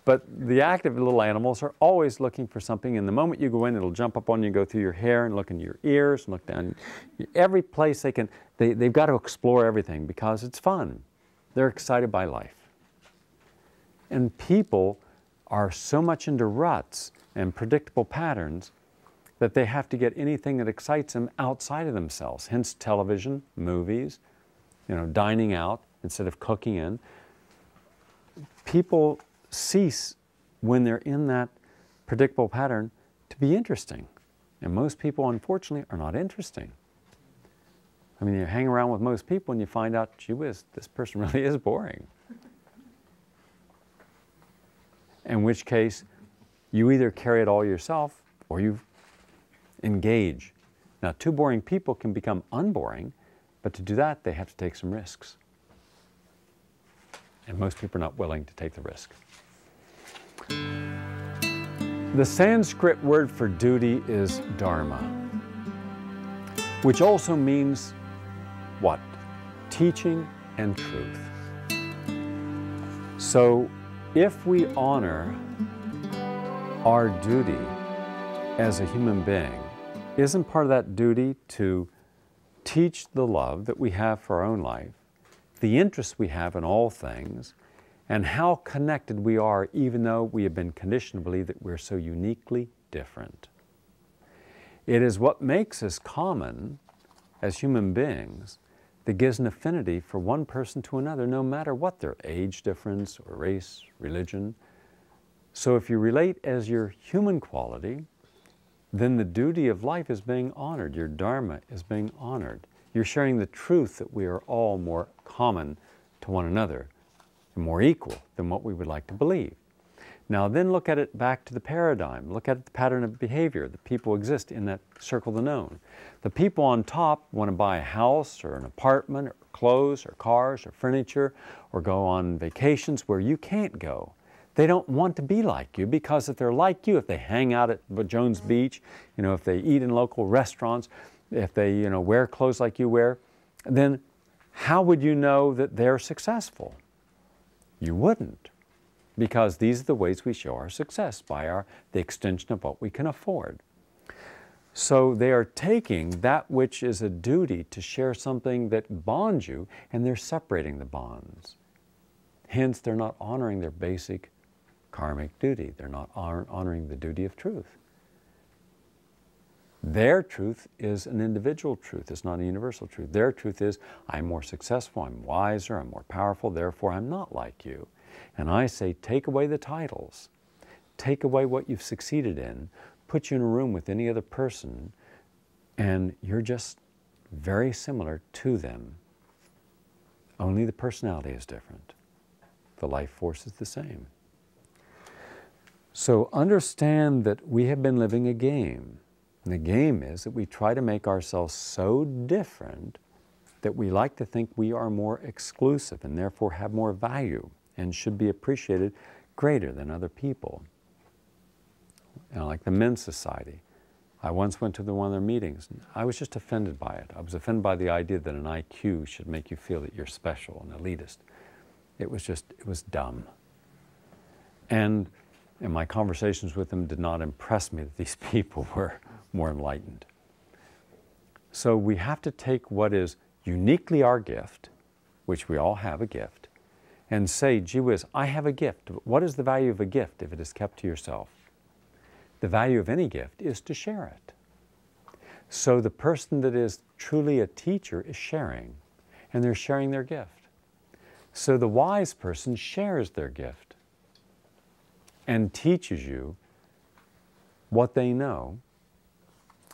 But the active little animals are always looking for something, and the moment you go in, it'll jump up on you and go through your hair and look in your ears and look down. Every place they can, they've got to explore everything because it's fun. They're excited by life. And people are so much into ruts and predictable patterns that they have to get anything that excites them outside of themselves. Hence television, movies, dining out instead of cooking in. People cease when they're in that predictable pattern to be interesting. And most people, unfortunately, are not interesting. I mean, you hang around with most people and you find out, gee whiz, this person really is boring. In which case, you either carry it all yourself or you engage. Now, two boring people can become unboring, but to do that, they have to take some risks. And most people are not willing to take the risk. The Sanskrit word for duty is dharma, which also means what? Teaching and truth. So if we honor our duty as a human being, isn't part of that duty to teach the love that we have for our own life, the interest we have in all things, and how connected we are even though we have been conditioned to believe that we're so uniquely different. It is what makes us common as human beings that gives an affinity for one person to another, no matter what their age difference or race, religion. So if you relate as your human quality, then the duty of life is being honored. Your dharma is being honored. You're sharing the truth that we are all more common to one another and more equal than what we would like to believe. Now then look at it back to the paradigm. Look at the pattern of behavior. The people exist in that circle of the known. The people on top want to buy a house or an apartment or clothes or cars or furniture or go on vacations where you can't go. They don't want to be like you, because if they're like you, if they hang out at Jones Beach, if they eat in local restaurants, if they wear clothes like you wear, then how would you know that they're successful? You wouldn't. Because these are the ways we show our success, by the extension of what we can afford. So they are taking that which is a duty to share something that bonds you, and they're separating the bonds. Hence, they're not honoring their basic karmic duty. They're not honoring the duty of truth. Their truth is an individual truth. It's not a universal truth. Their truth is, I'm more successful, I'm wiser, I'm more powerful, therefore I'm not like you. And I say, take away the titles. Take away what you've succeeded in. Put you in a room with any other person, and you're just very similar to them. Only the personality is different. The life force is the same. So understand that we have been living a game. And the game is that we try to make ourselves so different that we like to think we are more exclusive and therefore have more value and should be appreciated greater than other people. Like the Men's Society. I once went to one of their meetings, and I was just offended by it. I was offended by the idea that an IQ should make you feel that you're special and elitist. It was dumb. And my conversations with them did not impress me that these people were more enlightened. So we have to take what is uniquely our gift, which we all have a gift, and say, gee whiz, I have a gift. What is the value of a gift if it is kept to yourself? The value of any gift is to share it. So the person that is truly a teacher is sharing, and they're sharing their gift. So the wise person shares their gift and teaches you what they know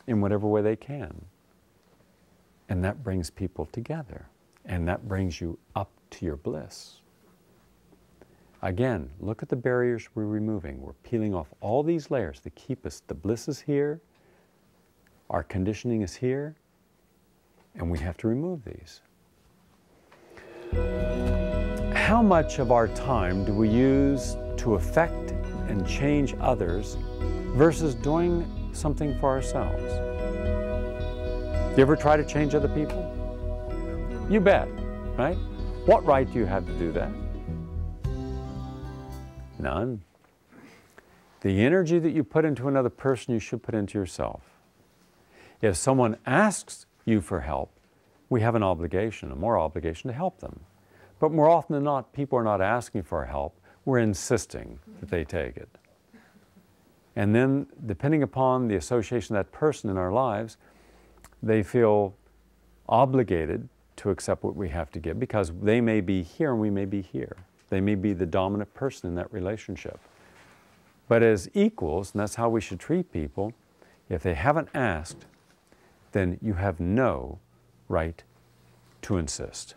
in whatever way they can. And that brings people together, and that brings you up to your bliss. Again, look at the barriers we're removing. We're peeling off all these layers that keep us. The bliss is here, our conditioning is here, and we have to remove these. How much of our time do we use to affect and change others versus doing something for ourselves? You ever try to change other people? You bet, right? What right do you have to do that? None. The energy that you put into another person, you should put into yourself. If someone asks you for help, we have an obligation, a moral obligation to help them. But more often than not, people are not asking for our help. We're insisting that they take it. And then, depending upon the association of that person in our lives, they feel obligated to accept what we have to give, because they may be here and we may be here. They may be the dominant person in that relationship. But as equals, and that's how we should treat people, if they haven't asked, then you have no right to insist.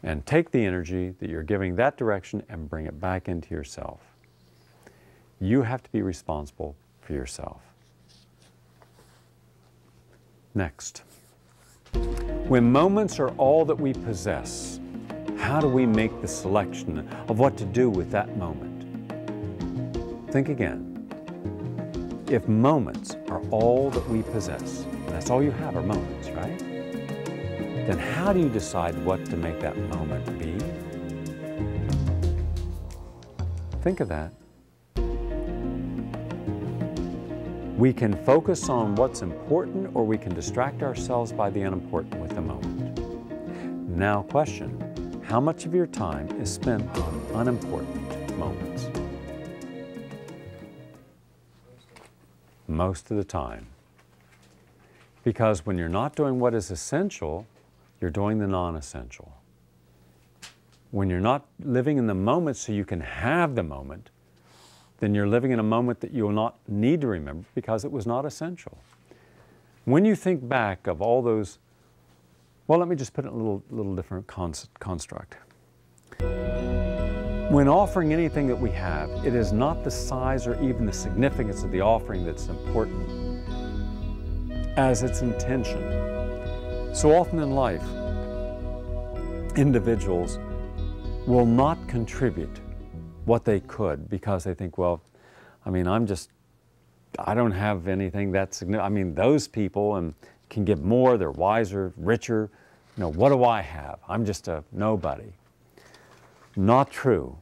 And take the energy that you're giving that direction and bring it back into yourself. You have to be responsible for yourself. Next. When moments are all that we possess, how do we make the selection of what to do with that moment? Think again. If moments are all that we possess, and that's all you have are moments, right? Then how do you decide what to make that moment be? Think of that. We can focus on what's important, or we can distract ourselves by the unimportant with the moment. Now question, how much of your time is spent on unimportant moments? Most of the time. Because when you're not doing what is essential, you're doing the non-essential. When you're not living in the moment so you can have the moment, then you're living in a moment that you will not need to remember because it was not essential. When you think back of all those, well, let me just put it in a little different construct. When offering anything that we have, it is not the size or even the significance of the offering that's important, as its intention. So often in life, individuals will not contribute what they could because they think, well, I mean, I don't have anything that significant. I mean, those people can give more, they're wiser, richer. You know, what do I have? I'm just a nobody. Not true.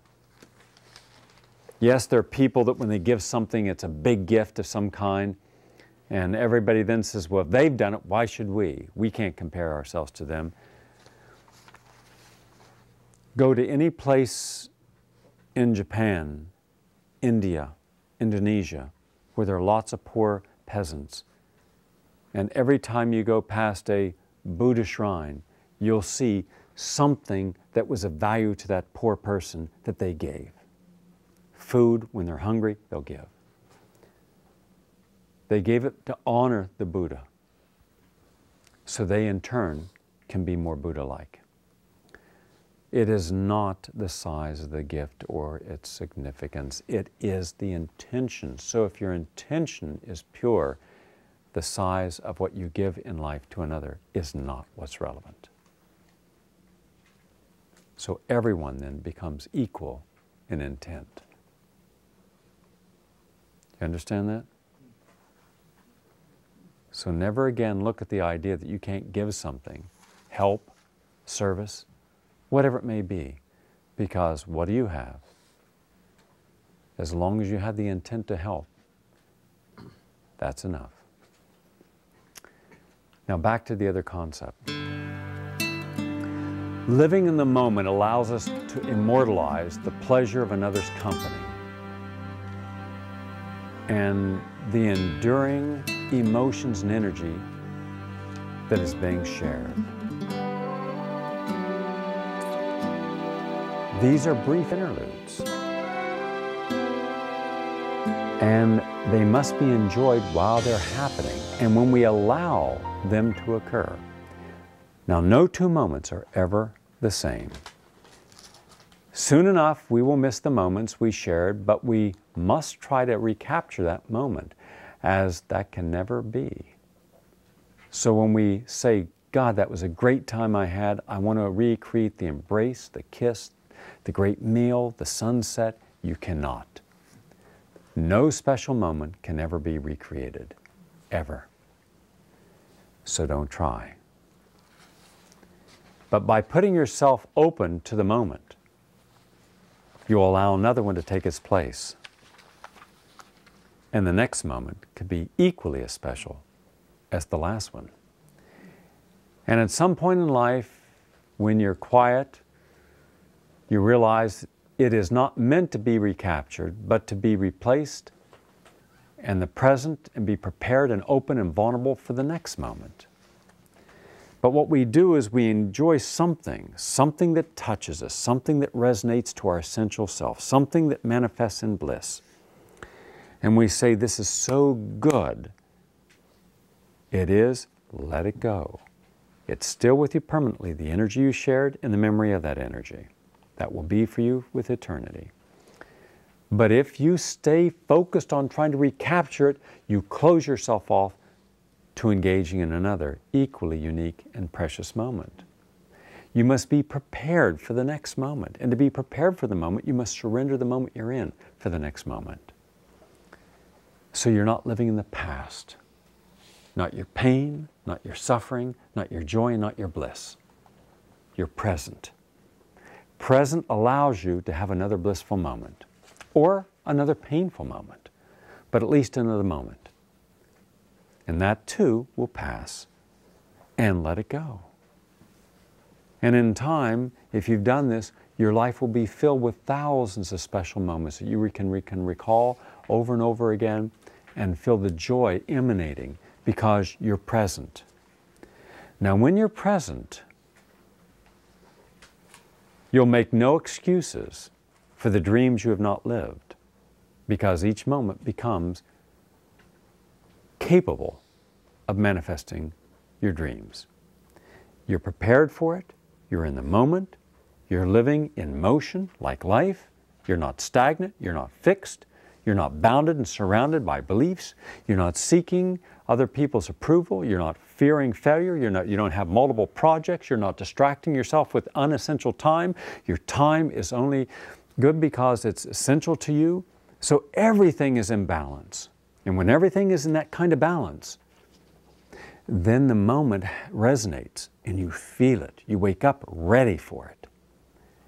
Yes, there are people that when they give something, it's a big gift of some kind, and everybody then says, well, if they've done it, why should we? We can't compare ourselves to them. Go to any place in Japan, India, Indonesia, where there are lots of poor peasants. And every time you go past a Buddha shrine, you'll see something that was of value to that poor person that they gave. Food, when they're hungry, they'll give. They gave it to honor the Buddha, so they in turn can be more Buddha-like. It is not the size of the gift or its significance. It is the intention. So if your intention is pure, the size of what you give in life to another is not what's relevant. So everyone then becomes equal in intent. You understand that? So never again look at the idea that you can't give something, help, service, whatever it may be, because what do you have? As long as you have the intent to help, that's enough. Now back to the other concept. Living in the moment allows us to immortalize the pleasure of another's company and the enduring emotions and energy that is being shared. These are brief interludes, and they must be enjoyed while they're happening and when we allow them to occur. Now, no two moments are ever the same. Soon enough, we will miss the moments we shared, but we must try to recapture that moment, as that can never be. So when we say, God, that was a great time I had, I want to recreate the embrace, the kiss, the great meal, the sunset, you cannot. No special moment can ever be recreated, ever. So don't try. But by putting yourself open to the moment, you will allow another one to take its place. And the next moment could be equally as special as the last one. And at some point in life, when you're quiet, you realize it is not meant to be recaptured, but to be replaced and the present, and be prepared and open and vulnerable for the next moment. But what we do is we enjoy something that touches us, something that resonates to our essential self, something that manifests in bliss. And we say, this is so good. It is, let it go. It's still with you permanently, the energy you shared and the memory of that energy. That will be for you with eternity. But if you stay focused on trying to recapture it, you close yourself off to engaging in another equally unique and precious moment. You must be prepared for the next moment. And to be prepared for the moment, you must surrender the moment you're in for the next moment. So you're not living in the past. Not your pain, not your suffering, not your joy, and not your bliss. You're present. Present allows you to have another blissful moment, or another painful moment, but at least another moment. And that too will pass, and let it go. And in time, if you've done this, your life will be filled with thousands of special moments that you can recall over and over again and feel the joy emanating because you're present. Now, when you're present, you'll make no excuses for the dreams you have not lived, because each moment becomes capable of manifesting your dreams. You're prepared for it, you're in the moment, you're living in motion like life, You're not stagnant. You're not fixed. You're not bounded and surrounded by beliefs. You're not seeking other people's approval. You're not fearing failure. You don't have multiple projects. You're not distracting yourself with unessential time. Your time is only good because it's essential to you. So everything is in balance. And when everything is in that kind of balance, then the moment resonates and you feel it. You wake up ready for it.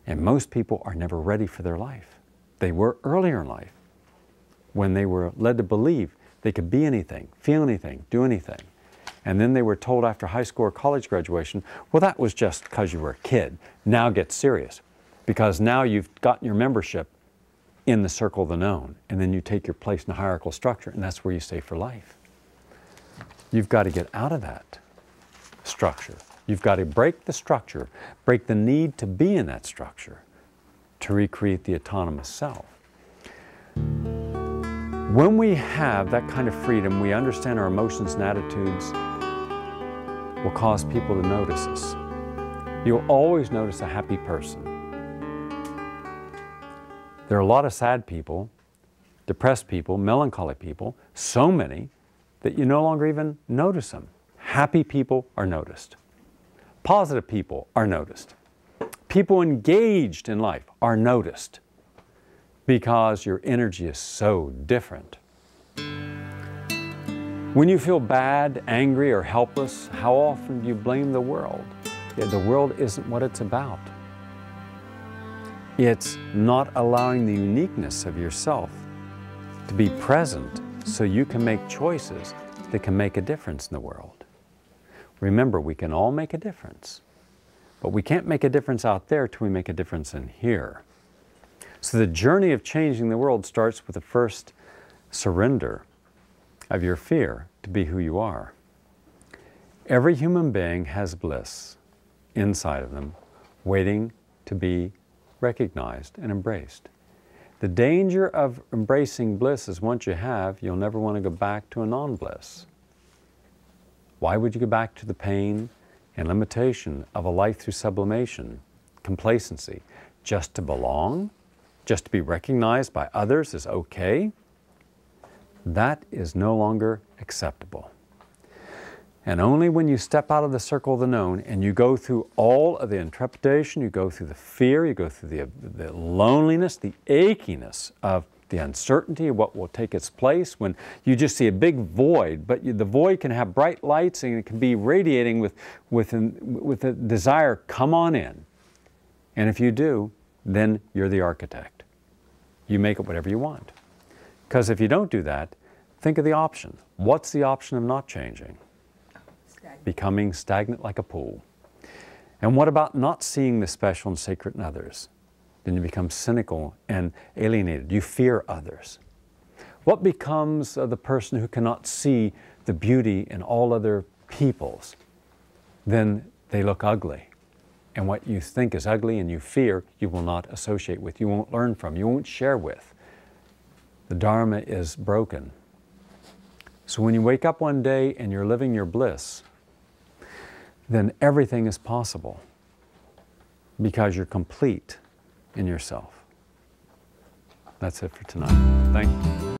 And most people are never ready for their life. They were earlier in life when they were led to believe they could be anything, feel anything, do anything. And then they were told after high school or college graduation, well, that was just because you were a kid. Now get serious, because now you've gotten your membership in the circle of the known, and then you take your place in the hierarchical structure, and that's where you stay for life. You've got to get out of that structure. You've got to break the structure, break the need to be in that structure to recreate the autonomous self. When we have that kind of freedom, we understand our emotions and attitudes will cause people to notice us. You'll always notice a happy person. There are a lot of sad people, depressed people, melancholy people, so many that you no longer even notice them. Happy people are noticed. Positive people are noticed. People engaged in life are noticed because your energy is so different. When you feel bad, angry, or helpless, how often do you blame the world? Yet the world isn't what it's about. It's not allowing the uniqueness of yourself to be present so you can make choices that can make a difference in the world. Remember, we can all make a difference, but we can't make a difference out there till we make a difference in here. So the journey of changing the world starts with the first surrender of your fear to be who you are. Every human being has bliss inside of them, waiting to be recognized and embraced. The danger of embracing bliss is once you have, you'll never want to go back to a non-bliss. Why would you go back to the pain and limitation of a life through sublimation, complacency? Just to belong? Just to be recognized by others as okay? That is no longer acceptable. And only when you step out of the circle of the known and you go through all of the intrepidation, you go through the fear, you go through the loneliness, the achiness of the uncertainty of what will take its place, when you just see a big void, but the void can have bright lights and it can be radiating with a desire, come on in. And if you do, then you're the architect. You make it whatever you want. Because if you don't do that, think of the option. What's the option of not changing? Becoming stagnant like a pool. And what about not seeing the special and sacred in others? Then you become cynical and alienated. You fear others. What becomes of the person who cannot see the beauty in all other peoples? Then they look ugly. And what you think is ugly and you fear, you will not associate with, you won't learn from, you won't share with. The Dharma is broken. So when you wake up one day and you're living your bliss, then everything is possible because you're complete in yourself. That's it for tonight. Thank you.